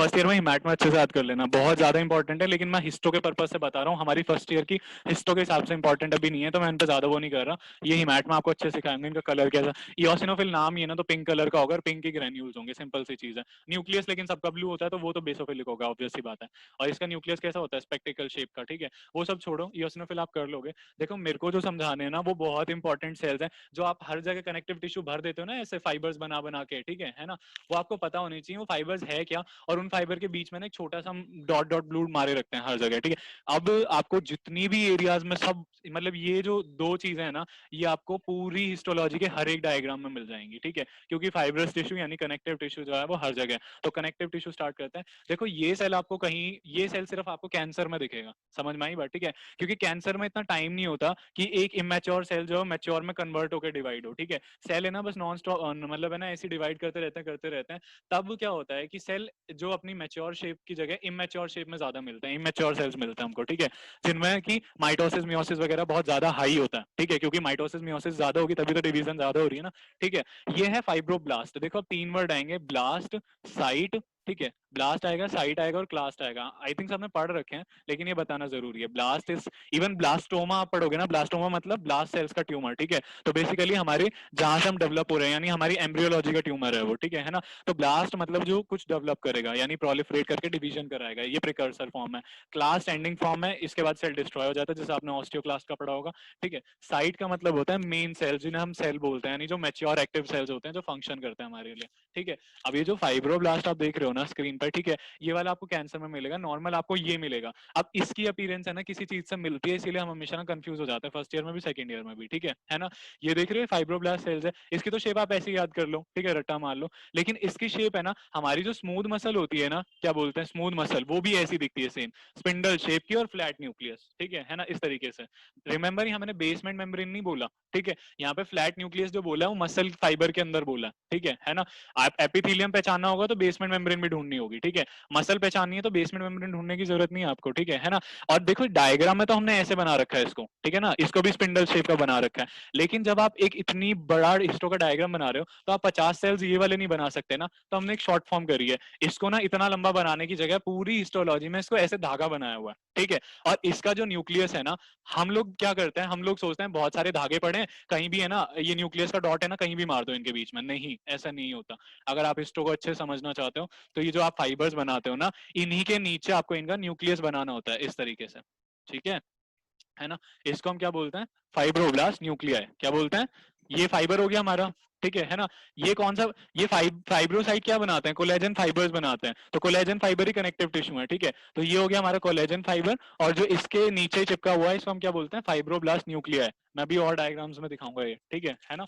First year में हिमैट में अच्छे से याद कर लेना, बहुत ज्यादा इंपॉर्टेंट है, लेकिन मैं हिस्टो के पर्पज से बता रहा हूँ, हमारी फर्स्ट ईयर की हिस्टो के हिसाब से इंपॉर्टेंट अभी नहीं है, तो मैं इन पे ज्यादा वो नहीं कर रहा। ये हिमैट में आपको अच्छे से सिखाएंगे, इनका कलर कैसा, इओसिनोफिल नाम ही है ना, तो पिंक कलर का होगा और पिंक की ग्रेन्यूल्स होंगे, सिंपल सी चीज है। न्यूक्लियस लेकिन सबका ब्लू होता है, तो वो तो बेसोफिलिक होगा, ऑब्वियस सी बात है। और इसका न्यूक्लियस कैसा होता है, स्पेक्टिकल शेप का, ठीक है। वो सब छोड़ो, इओसिनोफिल आप कर लोगे। देखो मेरे को जो समझाने हैं ना, वो बहुत इंपॉर्टेंट सेल्स हैं, जो आप हर जगह कनेक्टिव टिश्यू भर देते हो ना ऐसे फाइबर्स बना बना के, ठीक है ना। वो आपको पता होनी चाहिए वो फाइबर्स है क्या, और उन फाइबर के बीच में ना एक छोटा सा डॉट डॉट ब्लू मारे रखते हैं हर जगह, ठीक है। अब आपको जितनी भी एरियाज में सब, मतलब ये जो दो चीजें हैं ना, ये आपको पूरी हिस्टोलॉजी के हर एक डायग्राम में मिल जाएंगी, ठीक है। क्योंकि फाइब्रस टिश्यू यानी कनेक्टिव टिश्यू जो है वो हर जगह है। तो कनेक्टिव टिश्यू स्टार्ट करते हैं। देखो ये सेल आपको कहीं, ये सेल सिर्फ आपको कैंसर में दिखेगा, समझ में आई बात, ठीक है। क्योंकि कैंसर में इतना टाइम नहीं होता कि एक इमेच्योर सेल जो है मैच्योर में कन्वर्ट होकर डिवाइड हो, ठीक है। सेल है ना बस नॉन स्टॉप, मतलब है ना ऐसे डिवाइड करते रहते हैं। तब क्या होता है कि सेल जो अपनी मैच्योर शेप की जगह इमेच्योर शेप में ज्यादा मिलते हैं, इमेच्योर सेल्स मिलते हैं हमको, ठीक है। जिनमें कि माइटोसिस मियोसिस वगैरह बहुत ज्यादा हाई होता है, ठीक है। क्योंकि माइटोसिस मियोसिस ज्यादा होगी तभी तो डिवीजन ज्यादा हो रही है ना, ठीक है। ये है फाइब्रोब्लास्ट। देखो अब तीन वर्ड आएंगे, ब्लास्ट, साइट, ठीक है। ब्लास्ट आएगा, साइट आएगा और क्लास्ट आएगा। आई थिंक सबने पढ़ रखे हैं, लेकिन ये बताना जरूरी है। ब्लास्ट इज, इवन ब्लास्टोमा आप पढ़ोगे ना, ब्लास्टोमा मतलब ब्लास्ट सेल्स का ट्यूमर, ठीक है। तो बेसिकली हमारे जहां से हम डेवलप हो रहे हैं, यानी हमारी एम्ब्रियोलॉजी का ट्यूमर है वो, ठीक है ना। तो ब्लास्ट मतलब जो कुछ डेवलप करेगा, यानी प्रोलिफरेट करके डिवीजन कराएगा, ये प्रिकर्सर फॉर्म है। क्लास्ट एंडिंग फॉर्म है, इसके बाद सेल डिस्ट्रॉय हो जाता है, जैसे आपने ऑस्टियोक्लास्ट का पढ़ा होगा, ठीक है। साइट का मतलब होता है मेन सेल, जिन्हें हम सेल बोलते हैं, यानी जो मैच्योर एक्टिव सेल्स होते हैं जो फंक्शन करते हैं हमारे लिए, ठीक है। अब ये जो फाइब्रोब्लास्ट आप देख रहे हो ना स्क्रीन पर, ठीक है, ये वाला आपको कैंसर में मिलेगा, नॉर्मल आपको ये मिलेगा। अब इसकी अपीयरेंस है ना किसी चीज से मिलती है, इसीलिए हम हमेशा ना कंफ्यूज हो जाते हैं, फर्स्ट ईयर में भी सेकंड ईयर में भी, ठीक है ना। ये देख रहे हो फाइब्रोब्लास्ट सेल्स है, इसकी तो शेप आप ऐसे ही याद कर लो, ठीक है, रट्टा मार लो। लेकिन इसकी शेप है ना, हमारी जो स्मूथ मसल होती है ना, क्या बोलते हैं स्मूथ मसल, वो भी ऐसी दिखती है सेम, स्पिंडल शेप की और फ्लैट न्यूक्लियस, ठीक है ना, इस तरीके से। रिमेंबर हमने बेसमेंट मेम्ब्रेन नहीं बोला, ठीक है। यहाँ पे फ्लैट न्यूक्लियस जो बोला है वो मसल फाइबर के अंदर बोला, ठीक है ना। आप एपिथेलियम पहचानना होगा तो बेसमेंट मेम्ब्रेन भी ढूंढनी होगी, ठीक है। मसल पहचाननी है तो बेसमेंट मेम्ब्रेन ढूंढने की जरूरत नहीं है आपको, ठीक है ना। और देखो डायग्राम में तो हमने ऐसे बना रखा है इसको, ठीक है ना, इसको भी स्पिंडल शेप का बना रखा है। लेकिन जब आप एक इतनी बड़ा हिस्टो का डायग्राम बना रहे हो, तो आप 50 सेल्स ये वाले नहीं बना सकते ना, तो हमने एक शॉर्ट फॉर्म करी है। इसको ना इतना लंबा बनाने की जगह पूरी हिस्टोलॉजी में इसको ऐसे धागा बनाया हुआ है, ठीक है। और इसका जो न्यूक्लियस है ना, हम लोग क्या करते हैं, हम लोग सोचते हैं बहुत सारे धागे पड़े हैं, कहीं भी है ना ये न्यूक्लियस का डॉट है ना, कहीं भी मार दो इनके बीच में, नहीं ऐसा नहीं होता। अगर आप हिस्टो को अच्छे समझना चाहते हो, तो ये जो आप फाइबर्स बनाते हो ना, इन्हीं के नीचे आपको इनका न्यूक्लियस बनाना होता है इस तरीके से, ठीक है ना। इसको हम क्या बोलते हैं, फाइब्रोब्लास्ट न्यूक्लियाई, क्या बोलते हैं। ये फाइबर हो गया हमारा, ठीक है ना। ये कौन सा, ये फाइब्रोसाइट क्या बनाते हैं, कोलेजन फाइबर्स बनाते हैं, तो कोलेजन फाइबर ही कनेक्टिव टिश्यू है, ठीक है। तो ये हो गया हमारा कोलेजन फाइबर, और जो इसके नीचे चिपका हुआ है इसको हम क्या बोलते हैं, फाइब्रोब्लास्ट न्यूक्लियाई। मैं भी और डायग्राम्स में दिखाऊंगा ये, ठीक है ना।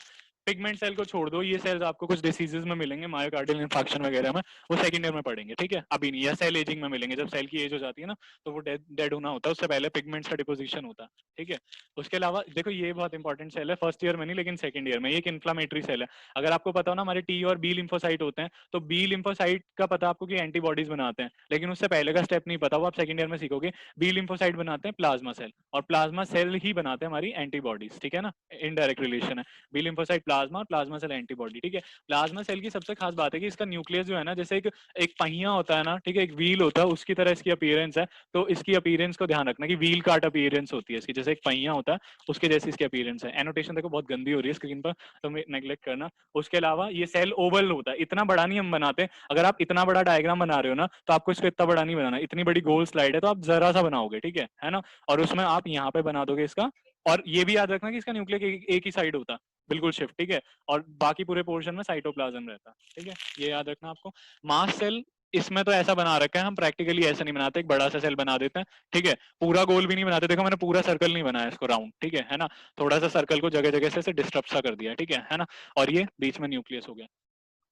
पिगमेंट सेल को छोड़ दो, ये सेल्स आपको कुछ डिसीजेस में मिलेंगे, मायोकार्डियल इंफार्क्शन वगैरह में, वो सेकंड ईयर में पढ़ेंगे, ठीक है, अभी नहीं। या सेल एजिंग में मिलेंगे, जब सेल की एज हो जाती है ना, तो वो डेड होना होता है, उससे पहले पिगमेंट्स का डिपोजिशन होता है, ठीक है। उसके अलावा देखो ये बहुत इंपॉर्टेंट सेल है, फर्स्ट ईयर में नहीं लेकिन सेकंड ईयर में, एक इन्फ्लामेटरी सेल है। अगर आपको पता हो ना हमारे टी और बी लिम्फोसाइट होते हैं, तो बी लिम्फोसाइट का पता आपको कि एंटीबॉडीज बनाते हैं, लेकिन उससे पहले का स्टेप नहीं पता, वो आप सेकंड ईयर में सीखोगे। बी लिम्फोसाइट बनाते हैं प्लाज्मा सेल, और प्लाज्मा सेल ही बनाते हैं हमारी एंटीबॉडीज, ठीक है ना, इनडायरेक्ट रिलेशन है। बी लिम्फोसाइट प्लाज्मा और प्लाज्मा सेल एंटीबॉडी, ठीक है। प्लाज्मा सेल की सबसे खास बात है कि इसका न्यूक्लियस जो है ना, जैसे एक एक पहिया होता है ना, ठीक है, एक व्हील होता है, उसकी तरह इसकी अपीयरेंस है। तो इसकी अपीयरेंस को ध्यान रखना कि व्हील काट अपीयरेंस होती है इसकी, जैसे एक पहिया होता है उसके जैसी इसकी अपीयरेंस है। एनोटेशन देखो बहुत गंदी हो रही है स्क्रीन पर, तो नेग्लेक्ट करना। उसके अलावा ये सेल ओवल होता है, इतना बड़ा नहीं हम बनाते। अगर आप इतना बड़ा डायग्राम बना रहे हो ना, तो आपको इसको इतना बड़ा नहीं बनाना, इतनी बड़ी गोल स्लाइड है तो आप जरा सा बनाओगे, ठीक है ना। और उसमें आप यहाँ पे बना दोगे इसका, और ये भी याद रखना कि इसका न्यूक्लियस एक ही साइड होता है, बिल्कुल शिफ्ट, ठीक है। और बाकी पूरे पोर्शन में साइटोप्लाज्म रहता है, ठीक है, ये याद रखना आपको। मास सेल इसमें तो ऐसा बना रखा है, हम प्रैक्टिकली ऐसा नहीं बनाते, एक बड़ा सा सेल बना देते हैं, ठीक है। पूरा गोल भी नहीं बनाते, देखो मैंने पूरा सर्कल नहीं बनाया इसको राउंड, ठीक है ना। थोड़ा सा सर्कल को जगह जगह से डिस्टर्ब सा कर दिया, ठीक है ना। और ये बीच में न्यूक्लियस हो गया।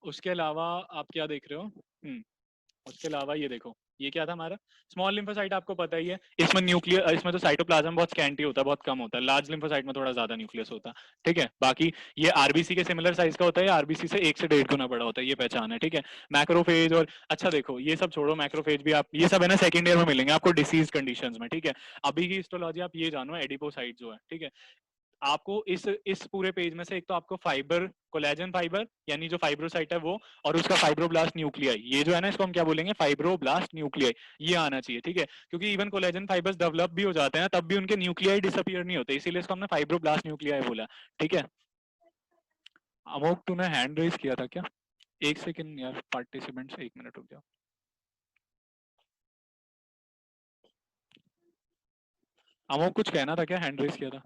उसके अलावा आप क्या देख रहे हो, उसके अलावा ये देखो, ये क्या था हमारा स्मॉल लिम्फोसाइट, आपको पता ही है। इसमें न्यूक्लियर, इसमें तो साइटोप्लाज्म बहुत स्कैंटी होता है, बहुत कम होता है। लार्ज लिम्फोसाइट में थोड़ा ज्यादा न्यूक्लियस होता है, ठीक है। बाकी ये आरबीसी के सिमिलर साइज का होता है, आरबीसी से 1 से 1.5 गुना बड़ा होता है, ये पहचान है, ठीक है। मैक्रोफेज और अच्छा देखो ये सब छोड़ो, मैक्रोफेज भी आप, ये सब है ना सेकंड ईयर में मिलेंगे आपको डिसीज कंडीशंस में, ठीक है। अभी की हिस्टोलॉजी आप ये जानो, एडिपोसाइट जो है, ठीक है। आपको इस पूरे पेज में से एक तो आपको फाइबर, कोलेजन फाइबर यानी जो फाइब्रोसाइट है वो, और उसका फाइब्रोब्लास्ट न्यूक्लियाई, ये जो है ना इसको हम क्या बोलेंगे, फाइब्रोब्लास्ट न्यूक्लियाई, ये आना चाहिए, ठीक है। क्योंकि इवन कोलेजन फाइबर्स डेवलप भी हो जाते हैं तब भी उनके न्यूक्लियाई डिसअपीयर नहीं होते, इसीलिए इसको हमने फाइब्रोब्लास्ट न्यूक्लियाई बोला, ठीक है। अमोक तूने हैंड रेज किया था क्या? एक सेकंड यार, पार्टिसिपेंट्स, एक मिनट रुक जाओ। अमोक कुछ कहना था क्या? हैंड रेज किया था।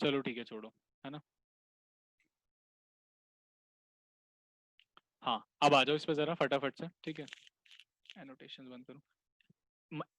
चलो ठीक है, छोड़ो, है ना। हाँ अब आ जाओ इस पे जरा फटाफट से, ठीक है। एनोटेशन बंद करो।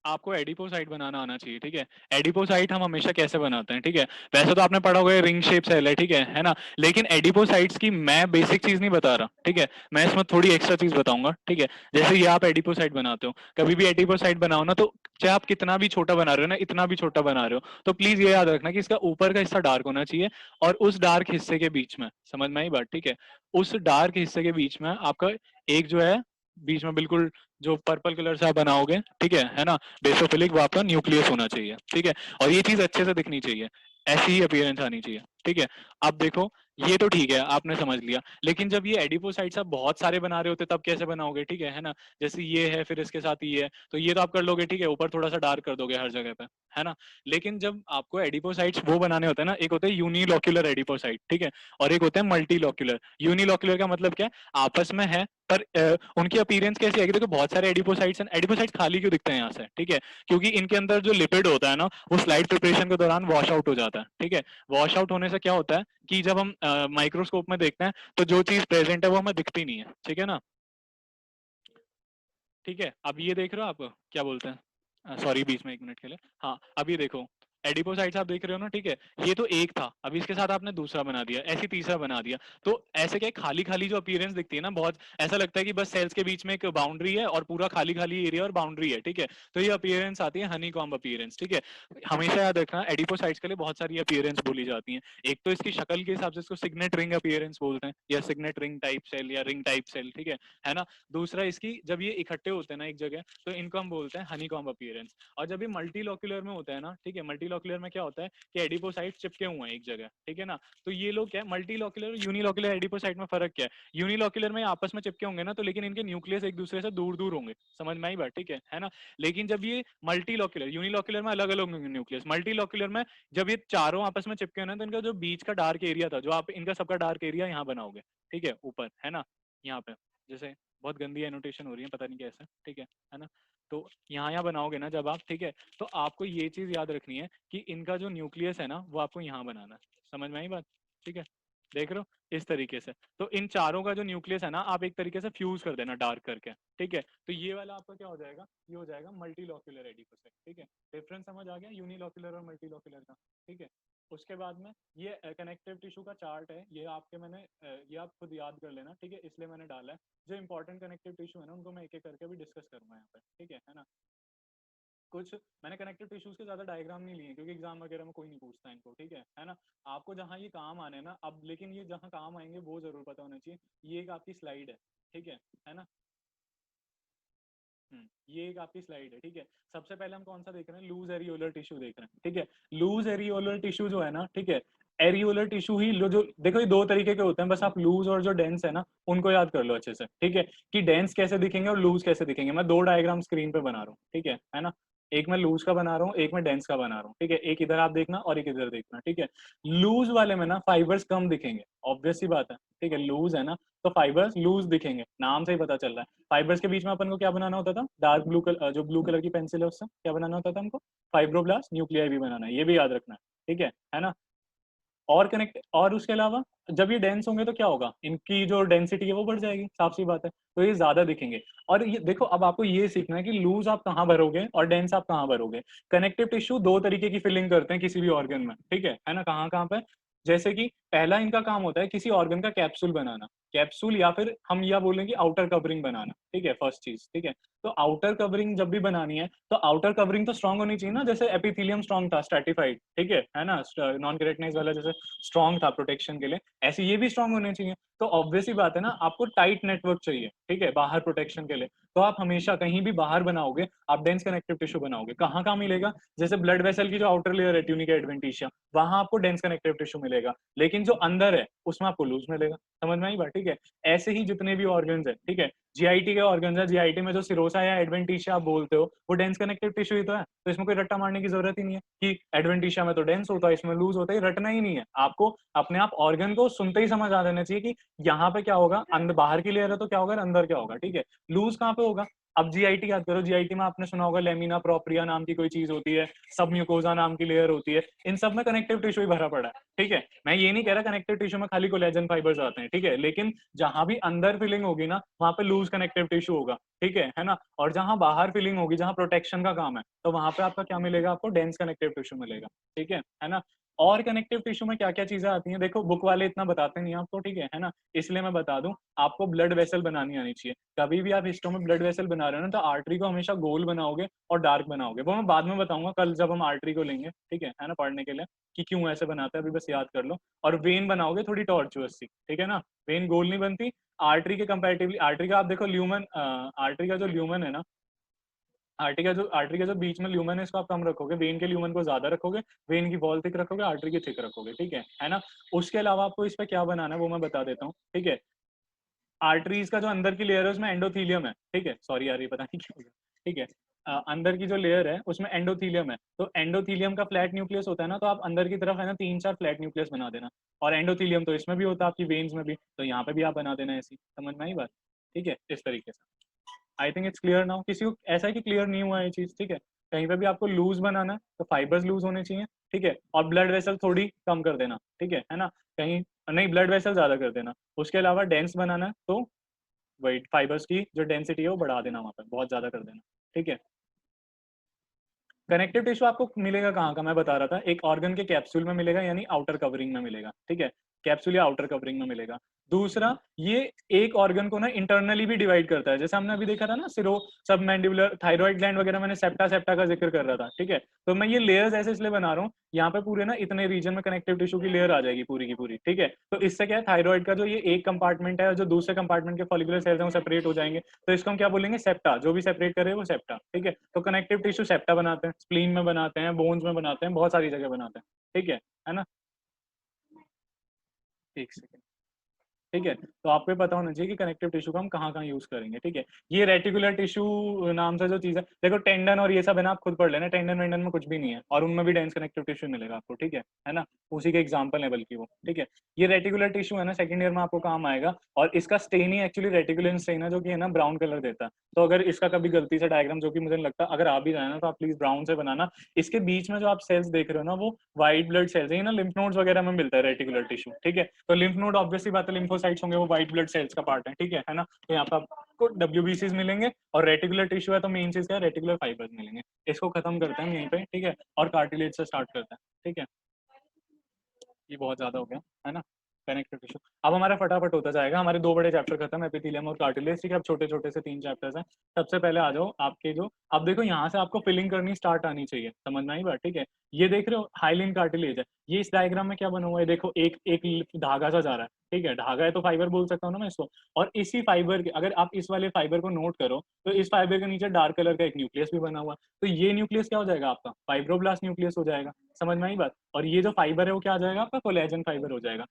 आपको एडिपोसाइट बनाना आना चाहिए, ठीक है। एडिपोसाइट हम हमेशा कैसे बनाते हैं, ठीक है। वैसे तो आपने पढ़ा होगा रिंग शेप सेल है, ठीक है ना। लेकिन एडिपोसाइट्स की मैं बेसिक चीज नहीं बता रहा, ठीक है। मैं इसमें थोड़ी एक्स्ट्रा चीज बताऊंगा, ठीक है। जैसे ये आप एडिपोसाइट बनाते हो, कभी भी एडिपोसाइट बनाओ ना, तो चाहे आप कितना भी छोटा बना रहे हो ना, इतना भी छोटा बना रहे हो, तो प्लीज ये याद रखना कि इसका ऊपर का हिस्सा डार्क होना चाहिए, और उस डार्क हिस्से के बीच में, समझ में आई बात, ठीक है। उस डार्क हिस्से के बीच में आपका एक जो है, बीच में बिल्कुल जो पर्पल कलर से आप बनाओगे, ठीक है ना, बेसोफिलिक, वो आपका न्यूक्लियस होना चाहिए, ठीक है। और ये चीज अच्छे से दिखनी चाहिए, ऐसी ही अपीयरेंस आनी चाहिए, ठीक है। अब देखो, ये तो ठीक है, आपने समझ लिया, लेकिन जब ये एडिपोसाइट्स आप बहुत सारे बना रहे होते तब कैसे बनाओगे, ठीक है ना। जैसे ये है, फिर इसके साथ ये है, तो ये तो आप कर लोगे, ठीक है, ऊपर थोड़ा सा डार्क कर दोगे हर जगह पे, है ना। लेकिन जब आपको एडिपोसाइट्स वो बनाने होते हैं ना, एक होते हैं यूनिलॉक्यूलर एडिपोसाइट, ठीक है, और एक होते हैं मल्टीलॉक्यूलर। यूनिलॉक्यूलर का मतलब क्या है, आपस में है पर उनकी अपीयरेंस कैसी आएगी, देखो बहुत सारे एडिपोसाइट्स हैं, एडिपोसाइट्स खाली क्यों दिखते हैं यहाँ से, ठीक है, क्योंकि इनके अंदर जो लिपिड होता है ना, वो स्लाइड प्रिपरेशन के दौरान वॉश आउट हो जाता है, ठीक है। वॉश आउट होने से क्या होता है कि जब हम माइक्रोस्कोप में देखते हैं तो जो चीज प्रेजेंट है वो हमें दिखती नहीं है, ठीक है ना। ठीक है, अब ये देख रहे हो आप, क्या बोलते हैं, सॉरी बीच में एक मिनट के लिए, हाँ अब ये देखो, एडिपोसाइट्स आप देख रहे हो ना, ठीक है। ये तो एक था, अब इसके साथ आपने दूसरा बना दिया, ऐसे तीसरा बना दिया, तो ऐसे क्या खाली खाली जो अपीयरेंस दिखती है ना, बहुत ऐसा लगता है कि बस सेल्स के बीच में एक बाउंड्री है और पूरा खाली खाली एरिया और बाउंड्री है, ठीक है। तो ये अपीयरेंस आती है हनी कॉम्ब अपीयरेंस, ठीक है। हमेशा याद रखना, एडिपोसाइट्स के लिए बहुत सारी अपीयरेंस बोली जाती है। एक तो इसकी शक्ल के हिसाब से इसको सिग्नेट रिंग अपीयरेंस बोलते हैं, या सिग्नेट रिंग टाइप सेल या रिंग टाइप सेल, ठीक है ना। दूसरा, इसकी जब ये इकट्ठे होते हैं ना एक जगह, तो इनको हम बोलते हैं हनीकॉम्ब अपीयरेंस। और जब ये मल्टीलॉक्यूलर में होता है ना, ठीक है, मल्टीलॉक्यूलर में क्या होता है कि एडिपोसाइट चिपके हुए हैं एक जगह, ठीक है ना। तो ये लोग क्या है, मल्टीलॉक्यूलर यूनिलॉक्यूलर एडिपोसाइट में फर्क क्या है, यूनिलॉक्यूलर में आपस में चिपके होंगे ना, तो लेकिन इनके न्यूक्लियस एक दूसरे से दूर दूर होंगे, समझ में आई बात, ठीक है ना। लेकिन जब ये मल्टीलॉक्यूलर, यूनिलॉक्यूलर में अलग अलग होंगे न्यूक्लियस, मल्टीलॉक्यूलर में जब ये चारों आपस में चिपके ना, तो इनका जो बीच का डार्क एरिया था, जो आप इनका सबका डार्क एरिया यहाँ बनाओगे, ठीक है, ऊपर, है ना, यहाँ पे, जैसे बहुत गंदी एनोटेशन हो रही है, पता नहीं कैसे, ठीक है ना। तो यहाँ बनाओगे ना जब आप, ठीक है, तो आपको ये चीज याद रखनी है कि इनका जो न्यूक्लियस है ना, वो आपको यहाँ बनाना है, समझ में आई बात, ठीक है। देख रहे हो इस तरीके से, तो इन चारों का जो न्यूक्लियस है ना, आप एक तरीके से फ्यूज कर देना डार्क करके, ठीक है। तो ये वाला आपका क्या हो जाएगा, ये हो जाएगा मल्टीलॉक्यूलर एडिपोसाइट, ठीक है। डिफरेंस समझ आ गया यूनिलॉक्यूलर और मल्टीलॉक्यूलर का, ठीक है। उसके बाद में ये कनेक्टिव टिश्यू का चार्ट है, ये आपके मैंने ये आप खुद याद कर लेना, ठीक है, इसलिए मैंने डाला है। जो इंपॉर्टेंट कनेक्टिव टिश्यू है ना, उनको मैं एक एक करके भी डिस्कस करूंगा यहाँ पे, ठीक है ना। कुछ मैंने कनेक्टिव टिश्यूज के ज्यादा डायग्राम नहीं लिए क्योंकि एग्जाम वगैरह में कोई नहीं पूछता इनको, ठीक है ना। आपको जहाँ ये काम आने ना अब, लेकिन ये जहाँ काम आएंगे वो जरूर पता होना चाहिए। ये एक आपकी स्लाइड है, ठीक है ना। ये एक आपकी स्लाइड है, ठीक है। सबसे पहले हम कौन सा देख रहे हैं, लूज एरियोलर टिश्यू देख रहे हैं, ठीक है। लूज एरियोलर टिश्यू जो है ना, ठीक है, एरियोलर टिश्यू ही जो देखो, ये दो तरीके के होते हैं, बस आप लूज और जो डेंस है ना, उनको याद कर लो अच्छे से, ठीक है, कि डेंस कैसे दिखेंगे और लूज कैसे दिखेंगे। मैं दो डायग्राम स्क्रीन पे बना रहा हूँ, ठीक है ना। एक मैं लूज का बना रहा हूँ, एक मैं डेंस का बना रहा हूँ, ठीक है। एक इधर आप देखना और एक इधर देखना, ठीक है। लूज वाले में ना फाइबर्स कम दिखेंगे, ऑब्वियस सी बात है, ठीक है, लूज है ना, तो फाइबर्स लूज दिखेंगे, नाम से ही पता चल रहा है। फाइबर्स के बीच में अपन को क्या बनाना होता था, डार्क ब्लू कलर, जो ब्लू कलर की पेंसिल है उससे क्या बनाना होता था हमको, फाइब्रोब्लास्ट न्यूक्लियाई भी बनाना है, ये भी याद रखना है, ठीक है ना। और कनेक्ट, और उसके अलावा जब ये डेंस होंगे तो क्या होगा, इनकी जो डेंसिटी है वो बढ़ जाएगी, साफ सी बात है, तो ये ज्यादा दिखेंगे। और ये देखो, अब आपको ये सीखना है कि लूज आप कहाँ भरोगे और डेंस आप कहाँ भरोगे। कनेक्टिव टिश्यू दो तरीके की फिलिंग करते हैं किसी भी ऑर्गन में, ठीक है ना, कहाँ कहाँ पे। जैसे कि पहला इनका काम होता है किसी ऑर्गन का कैप्सूल बनाना, कैप्सूल या फिर हम या बोलें कि आउटर कवरिंग बनाना, ठीक है, फर्स्ट चीज, ठीक है। तो आउटर कवरिंग जब भी बनानी है तो आउटर कवरिंग तो स्ट्रांग होनी चाहिए ना, जैसे एपिथेलियम स्ट्रांग था स्ट्रैटिफाइड, ठीक है ना, नॉन केराटिनाइज वाला जैसे स्ट्रांग था प्रोटेक्शन के लिए, ऐसे ये भी स्ट्रांग होने चाहिए। तो ऑब्वियस ही बात है ना, आपको टाइट नेटवर्क चाहिए, ठीक है, बाहर प्रोटेक्शन के लिए। तो आप हमेशा कहीं भी बाहर बनाओगे, आप डेंस कनेक्टिव टिश्यू बनाओगे, कहाँ कहाँ मिलेगा, जैसे ब्लड वेसल की जो आउटर लेयर है ट्यूनिका एडवेंटिशिया, वहां आपको डेंस कनेक्टिव टिश्यू मिलेगा, लेकिन जो अंदर है उसमें आपको लूज मिलेगा। समझ में आई बात, ठीक है। ऐसे ही जितने भी ऑर्गन्स है, ठीक है, जीआईटी के ऑर्गन्स है, जीआईटी में जो सिरोसा या एडवेंटिशिया आप बोलते हो, वो डेंस कनेक्टिव टिश्यू ही तो है, तो इसमें कोई रट्टा मारने की जरूरत ही नहीं है कि एडवेंटिशिया में तो डेंस होता है, इसमें लूज होता है, रटना ही नहीं है आपको। अपने आप ऑर्गन को सुनते ही समझ आ जाना चाहिए कि यहाँ पे क्या होगा, अंदर बाहर की लेयर है तो क्या होगा, अंदर क्या होगा, ठीक है। लूज कहाँ पे होगा, अब जीआईटी याद करो, जीआईटी में आपने सुना होगा लेमिना प्रोप्रिया नाम की कोई चीज होती है, सब म्यूकोजा नाम की लेयर होती है, इन सब में कनेक्टिव टिश्यू ही भरा पड़ा है, ठीक है। मैं ये नहीं कह रहा कनेक्टिव टिश्यू में खाली कोलेजन फाइबर्स आते हैं, ठीक है, लेकिन जहां भी अंदर फिलिंग होगी ना, वहां पे लूज कनेक्टिव टिश्यू होगा, ठीक है ना। और जहां बाहर फिलिंग होगी, जहां प्रोटेक्शन का काम है, तो वहां पे आपका क्या मिलेगा, आपको डेंस कनेक्टिव टिश्यू मिलेगा, ठीक है ना। और कनेक्टिव टिश्यू में क्या क्या चीजें आती हैं, देखो बुक वाले इतना बताते नहीं आपको, ठीक है ना, इसलिए मैं बता दूं, आपको ब्लड वेसल बनानी आनी चाहिए। कभी भी आप हिस्टो में ब्लड वेसल बना रहे हो ना, तो आर्टरी को हमेशा गोल बनाओगे और डार्क बनाओगे, वो मैं बाद में बताऊंगा कल जब हम आर्टरी को लेंगे, ठीक है ना, पढ़ने के लिए कि क्यों ऐसे बनाते हैं, अभी बस याद कर लो। और वेन बनाओगे थोड़ी टॉर्चुअस सी, ठीक है ना, वेन गोल नहीं बनती आर्टरी के कंपैरेटिवली। आर्टरी का आप देखो ल्यूमन, आर्टरी का जो ल्यूमन है ना, आर्टरी का जो बीच में ल्यूमन है, इसको आप कम रखोगे, वेन के ल्यूमन को ज्यादा रखोगे, वेन की वॉल थिक रखोगे, आर्टरी की थिक रखोगे, ठीक है ना। उसके अलावा आपको इस पे क्या बनाना है वो मैं बता देता हूँ, ठीक है। आर्टरीज का जो अंदर की लेयर है उसमें एंडोथीलियम है, ठीक है, सॉरी यार ये पता नहीं क्यों, ठीक है। अंदर की जो लेयर है उसमें एंडोथीलियम है, तो एंडोथीलियम का फ्लैट न्यूक्लियस होता है ना, तो आप अंदर की तरफ है ना 3-4 फ्लैट न्यूक्लियस बना देना। और एंडोथीलियम तो इसमें भी होता है आपकी वेन्स में भी, तो यहाँ पे भी आप बना देना ऐसी, समझ में आई बात, ठीक है, इस तरीके से। I think it's clear now, किसी को ऐसा है कि क्लियर नहीं हुआ ये चीज, ठीक है। कहीं पे भी आपको लूज बनाना है तो फाइबर्स लूज होने चाहिए, ठीक है, और ब्लड वेसल थोड़ी कम कर देना, ठीक है ना। कहीं नहीं, ब्लड वेसल ज्यादा कर देना। उसके अलावा डेंस बनाना है तो वही फाइबर्स की जो डेंसिटी है वो बढ़ा देना, वहां पर बहुत ज्यादा कर देना, ठीक है। कनेक्टिव टिश्यू आपको मिलेगा कहाँ का, मैं बता रहा था, एक ऑर्गन के कैप्सूल में मिलेगा, यानी आउटर कवरिंग में मिलेगा, ठीक है, कैप्सूल या आउटर कवरिंग में मिलेगा। दूसरा, ये एक ऑर्गन को ना इंटरनली भी डिवाइड करता है, जैसे हमने अभी देखा था ना, सिरो सब मैंडिबुलर थायराइड ग्लैंड वगैरह, मैंने सेप्टा सेप्टा का जिक्र कर रहा था, ठीक है। तो मैं ये लेयर्स ऐसे इसलिए बना रहा हूँ, यहाँ पे पूरे ना इतने रीजन में कनेक्टिव टिश्यू की लेयर आ जाएगी पूरी की पूरी, ठीक है। तो इससे क्या है, थायराइड का जो ये एक कंपार्टमेंट है और जो दूसरे कंपार्टमेंट के फॉलिकुलर सेल्स हैं वो सेपरेट हो जाएंगे, तो इसको हम क्या बोलेंगे, सेप्टा, जो भी सेपरेट करे वो सेप्टा, ठीक है। तो कनेक्टिव टिश्यू सेप्टा बनाते हैं, स्प्लीन में बनाते हैं, बोन्स में बनाते हैं, बहुत सारी जगह बनाते हैं, ठीक है ना। एक सेकेंड, ठीक है। तो आपको पता होना चाहिए कि कनेक्टिव टिश्यू को हम कहाँ कहाँ यूज करेंगे, ठीक है। ये रेटिकुलर टिश्यू नाम से जो चीज है, देखो टेंडन और ये सब है ना, आप खुद पढ़ लेना, टेंडन वेंडन में कुछ भी नहीं है, और उनमें भी डेंस कनेक्टिव टिश्यू मिलेगा आपको, ठीक है ना। उसी के एग्जाम्पल है बल्कि वो, ठीक है। ये रेटिकुलर टिश्यू है ना, सेकंड ईयर में आपको काम आएगा, और इसका स्टेन ही एक्चुअली रेटिकुलन स्टेन है, जो कि है ना ब्राउन कलर देता है। तो अगर इसका कभी गलती से डायग्राम, जो कि मुझे नहीं लगता अगर आ भी जाए ना, तो आप प्लीज ब्राउन से बनाना। इसके बीच में जो आप सेल्स देख रहे हो ना, वो व्हाइट ब्लड सेल्स है ना, लिम्फ नोड्स वगैरह में मिलता है रेटिकुलर टिश्यू, ठीक है। तो लिम्फ नोड ऑब्वियसली बात है, लिम्फोसाइट्स होंगे, वो व्हाइट ब्लड सेल्स का पार्ट है ना। तो यहाँ पे आपको डब्ल्यूबीसीज मिलेंगे, और रेटिकुलर टिश्यू है तो मेन चीज क्या है, रेटिकुलर फाइबर्स मिलेंगे। इसको खत्म करते हैं हम यहीं पे, ठीक है, और कार्टिलेज से स्टार्ट करते हैं, ठीक है। ये बहुत ज्यादा हो गया, है ना, कनेक्टिव टिश्यू। अब हमारा फटाफट होता जाएगा, हमारे दो बड़े चैप्टर खत्म, एपिथेलियम और कार्टिलेज, ठीक है। अब छोटे छोटे से 3 चैप्टर्स हैं। सबसे पहले आ जाओ आपके जो, अब देखो यहाँ से आपको फिलिंग करनी स्टार्ट आनी चाहिए, समझ में आई बात, ठीक है। ये देख रहे हो हाइलिन कार्टिलेज है, ये इस डायग्राम में क्या बना हुआ है, देखो एक एक धागा सा जा रहा है, ठीक है, धागा है तो फाइबर बोल सकता हूँ ना मैं इसको। और इसी फाइबर के, अगर आप इस वाले फाइबर को नोट करो, तो इस फाइबर के नीचे डार्क कलर का एक न्यूक्लियस भी बना हुआ है। तो ये न्यूक्लियस क्या हो जाएगा आपका, फाइब्रोब्लास्ट न्यूक्लियस हो जाएगा, समझ में आई बात। और ये जो फाइबर है वो क्या आ जाएगा आपका, कोलेजन फाइबर हो जाएगा।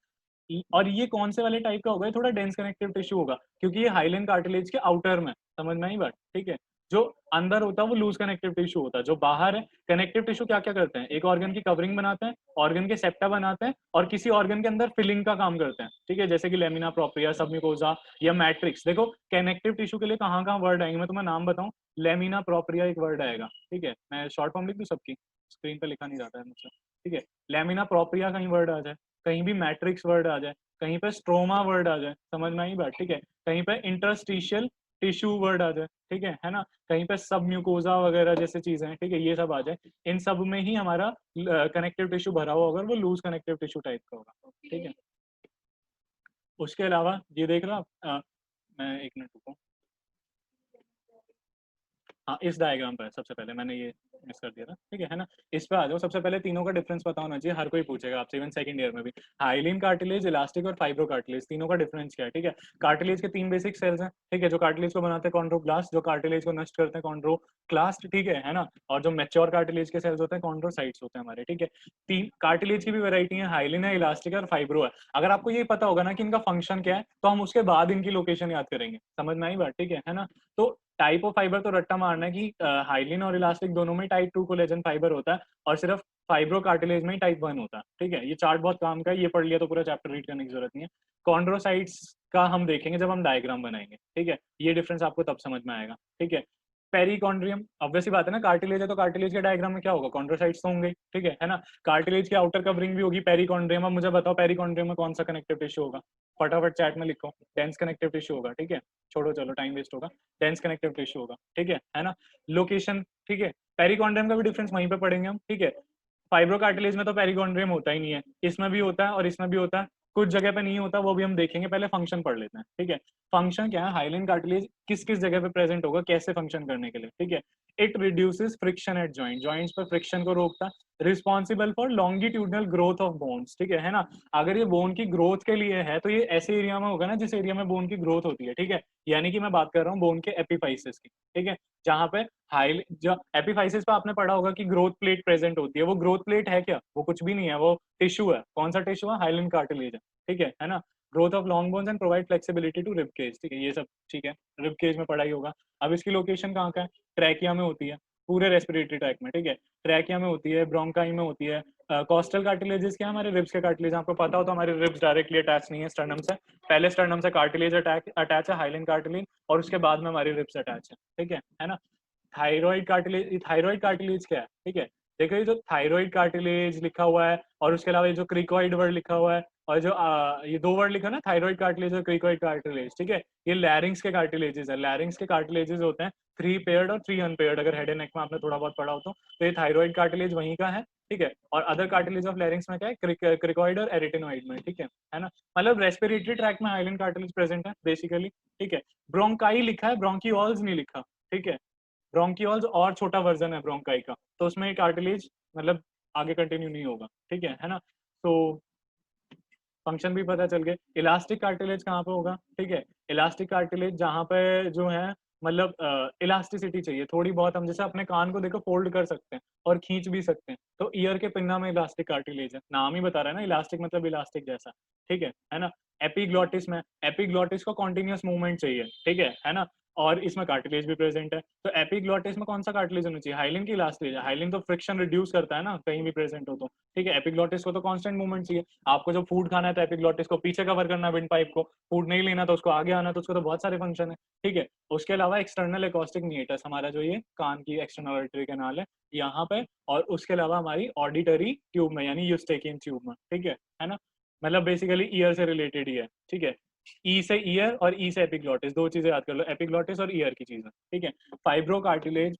और ये कौन से वाले टाइप का होगा, थोड़ा डेंस कनेक्टिव टिश्यू होगा, क्योंकि ये हाइलेन कार्टिलेज के आउटर में, समझ में आई बात, ठीक है। जो अंदर होता है वो लूज कनेक्टिव टिश्यू होता है, जो बाहर है, कनेक्टिव टिश्यू क्या क्या करते हैं, एक ऑर्गन की कवरिंग बनाते हैं, ऑर्गन के सेप्टा बनाते हैं, और किसी ऑर्गन के अंदर फिलिंग का काम करते हैं, ठीक है, जैसे कि लेमिना प्रोप्रिया, सबम्यूकोसा या मैट्रिक्स। देखो कनेक्टिव टिश्यू के लिए कहाँ कहाँ वर्ड आएंगे, मैं तुम्हें नाम बताऊं, लेमिना प्रोप्रिया एक वर्ड आएगा, ठीक है, मैं शॉर्ट फॉर्म लिख दूं सबकी, स्क्रीन पे लिखा नहीं जाता है मुझसे, ठीक है। लेमिना प्रोप्रिया कहीं वर्ड आ जाए, कहीं भी मैट्रिक्स वर्ड आ जाए, कहीं पे स्ट्रोमा वर्ड आ जाए, समझ में आई बात, ठीक है। कहीं पे इंटरस्टिशियल टिश्यू वर्ड आ जाए, ठीक है ना। कहीं पे सब म्यूकोजा वगैरह जैसे चीजें हैं, ठीक है, ये सब आ जाए, इन सब में ही हमारा कनेक्टिव टिश्यू भरा हुआ होगा, वो लूज कनेक्टिव टिश्यू टाइप का होगा, ठीक है। उसके अलावा ये देख रहे हो आप, मैं एक मिनट रुको। हाँ, इस डायग्राम पर सबसे पहले मैंने ये मिस कर दिया था, ठीक है ना। इस पे आ जाओ, सबसे पहले तीनों का डिफरेंस पता होना चाहिए, हर कोई पूछेगा आपसे, इवन सेकंड ईयर में भी। हाइलिन कार्टिलेज, इलास्टिक और फाइब्रो कार्टिलेज, तीनों का डिफरेंस क्या है, ठीक है। कार्टिलेज के 3 बेसिक सेल्स हैं, ठीक है, जो कार्टिलेज को बनाते हैं कॉन्ड्रोब्लास्ट, जो कार्टिलेज को नष्ट करते हैं कॉन्ड्रोक्लास्ट, ठीक है ना। और जो मैच्योर कार्टिलेज के सेल्स होते हैं कॉन्ड्रोसाइट्स होते हैं हमारे, ठीक है। तीन कार्टिलेज की भी वैरायटी है, हाइलिन है, इलास्टिक है और फाइब्रो है। अगर आपको ये पता होगा ना कि इनका फंक्शन क्या है, तो हम उसके बाद इनकी लोकेशन याद करेंगे, समझ में आई बात, ठीक है ना। तो टाइप ऑफ फाइबर तो रट्टा मारना है कि हाइलिन और इलास्टिक दोनों में टाइप 2 कोलेजन फाइबर होता है, और सिर्फ फाइब्रो कार्टिलेज में ही टाइप 1 होता है, ठीक है। ये चार्ट बहुत काम का है, ये पढ़ लिया तो पूरा चैप्टर रीड करने की जरूरत नहीं है। कॉन्ड्रोसाइट्स का हम देखेंगे जब हम डायग्राम बनाएंगे, ठीक है। ये डिफरेंस आपको तब समझ में आएगा, ठीक है। पेरिकॉन्ड्रियम, ऑब्वियस सी बात है ना, कार्टिलेज है तो कार्टिलेज के डायग्राम में क्या होगा, कॉन्ड्रोसाइट्स तो होंगे, ठीक है ना। कार्टिलेज की आउटर कवरिंग भी होगी पेरिकॉन्ड्रियम। अब मुझे बताओ पेरिकॉन्ड्रियम में कौन सा कनेक्टिव टिश्यू होगा, फटाफट चैट में लिखो। डेंस कनेक्टिव टिश्यू होगा, ठीक है। छोड़ो, चलो टाइम वेस्ट होगा। डेंस कनेक्टिव टिश्यू होगा, ठीक है ना। लोकेशन, ठीक है। पेरिकॉन्ड्रियम का भी डिफरेंस वहीं पे पढ़ेंगे हम, ठीक है। फाइब्रोकार्टिलेज में तो पेरिकॉन्ड्रियम होता ही नहीं है, इसमें भी होता है और इसमें भी होता है, कुछ जगह पे नहीं होता, वो भी हम देखेंगे। पहले फंक्शन पढ़ लेते हैं, ठीक है। फंक्शन क्या है, हाइलिन कार्टिलेज किस किस जगह पे प्रेजेंट होगा, कैसे फंक्शन करने के लिए, ठीक है। It reduces friction eight joint, joints पर फ्रिक्शन को रोकता है। Responsible for longitudinal growth of bones, ठीक है ना। अगर ये बोन की ग्रोथ के लिए है तो ये ऐसे एरिया में होगा ना जिस एरिया में बोन की ग्रोथ होती है, ठीक है। यानी कि मैं बात कर रहा हूँ बोन के एपिफाइसिस की, ठीक है। जहाँ पे हाई, जो एपिफाइसिस पे आपने पढ़ा होगा कि ग्रोथ प्लेट प्रेजेंट होती है, वो ग्रोथ प्लेट है क्या, वो कुछ भी नहीं है, वो टिश्यू है। कौन सा टिश्यू है, हाइलिन कार्टिलेज है, ठीक है ना। Growth of long bones and provide flexibility to rib cage, ठीक है, ये सब ठीक है, रिब केज में पढ़ाई होगा। अब इसकी लोकेशन कहाँ का है, ट्रैकिया में होती है, पूरे रेस्पिरेटरी ट्रैक में, ठीक है। ट्रैकिया में होती है, ब्रोंकाई में होती है। कॉस्टल कार्टिलेजेस क्या है, हमारे रिब्स के कार्टिलेज, आपको पता हो तो हमारे रिब्स डायरेक्टली अटैच नहीं है स्टर्नम से, पहले स्टर्नम से कार्टिलेज अटैच है, हाइलिन कार्टिलेज, और उसके बाद में हमारी रिब्स अटैच है, ठीक है ना। थायराइड कार्टिलेज क्या है, ठीक है। देखो ये जो थायराइड कार्टिलेज लिखा हुआ है और उसके अलावा ये जो क्रिकोइड वर्ड लिखा हुआ है, और जो ये दो वर्ड लिखा ना, थायराइड कार्टिलेज और क्रिकोइड कार्टिलेज, ठीक है। ये लैरिंग्स के कार्टिलेजेस है, लैरिंग्स के कार्टिलेजेस होते हैं 3 पेयर्ड और 3 अनपेयर्ड, अगर हेड एंड नेक में आपने थोड़ा बहुत पढ़ा हो तो ये थायराइड कार्टिलेज वहीं का है, ठीक है। और अदर कार्टिलेज ऑफ लैरिंग्स में क्या है, क्रिकोइड और एरिटेनोइड में, ठीक है ना। मतलब रेस्पिरेटरी ट्रैक में हाइलिन कार्टिलेज प्रेजेंट है बेसिकली, ठीक है। ब्रोंकाई लिखा है, ब्रोंकियोल्स नहीं लिखा, ठीक है। ब्रोंकियोल्स और छोटा वर्जन है ब्रोंकाई का, तो उसमें कार्टिलेज मतलब आगे कंटिन्यू नहीं होगा, ठीक है ना। तो फंक्शन भी पता चल गए। इलास्टिक कार्टिलेज कहाँ पे होगा, ठीक है। इलास्टिक कार्टिलेज जहाँ पे जो है, मतलब इलास्टिसिटी चाहिए थोड़ी बहुत, हम जैसे अपने कान को देखो फोल्ड कर सकते हैं और खींच भी सकते हैं, तो ईयर के पिन्ना में इलास्टिक कार्टिलेज है, नाम ही बता रहा है ना, इलास्टिक मतलब इलास्टिक जैसा, ठीक है ना। एपिग्लॉटिस में, एपिग्लॉटिस को कॉन्टिन्यूस मूवमेंट चाहिए, ठीक है ना। और इसमें कार्टिलेज भी प्रेजेंट है, तो एपिग्लॉटिस में कौन सा कार्टिलेज होना चाहिए, हाइलिन की इलास्टिक है। हाइलिन तो फ्रिक्शन रिड्यूस करता है ना, कहीं भी प्रेजेंट हो तो, ठीक है। एपिग्लॉटिस को तो कांस्टेंट मूवमेंट चाहिए। आपको जब फूड खाना है तो एपिग्लॉटिस को पीछे कवर करना, विंड पाइप को, फूड नहीं लेना तो उसको आगे आना, तो उसको तो बहुत सारे फंक्शन है, ठीक है। उसके अलावा एक्सटर्नल एकॉस्टिक मीएटस, हमारा जो ये कान की एक्सटर्नल ऑडिटरी कैनाल है यहाँ पे, और उसके अलावा हमारी ऑडिटरी ट्यूब में, यानी यूस्टेकियन ट्यूब में, ठीक है ना। मतलब बेसिकली ईयर से रिलेटेड ही है, ठीक है। ई से ईयर और ई से एपिग्लॉटिस, दो चीजें याद कर लो, एपिग्लॉटिस और ईयर की चीजें, ठीक है। फाइब्रो कार्टिलेज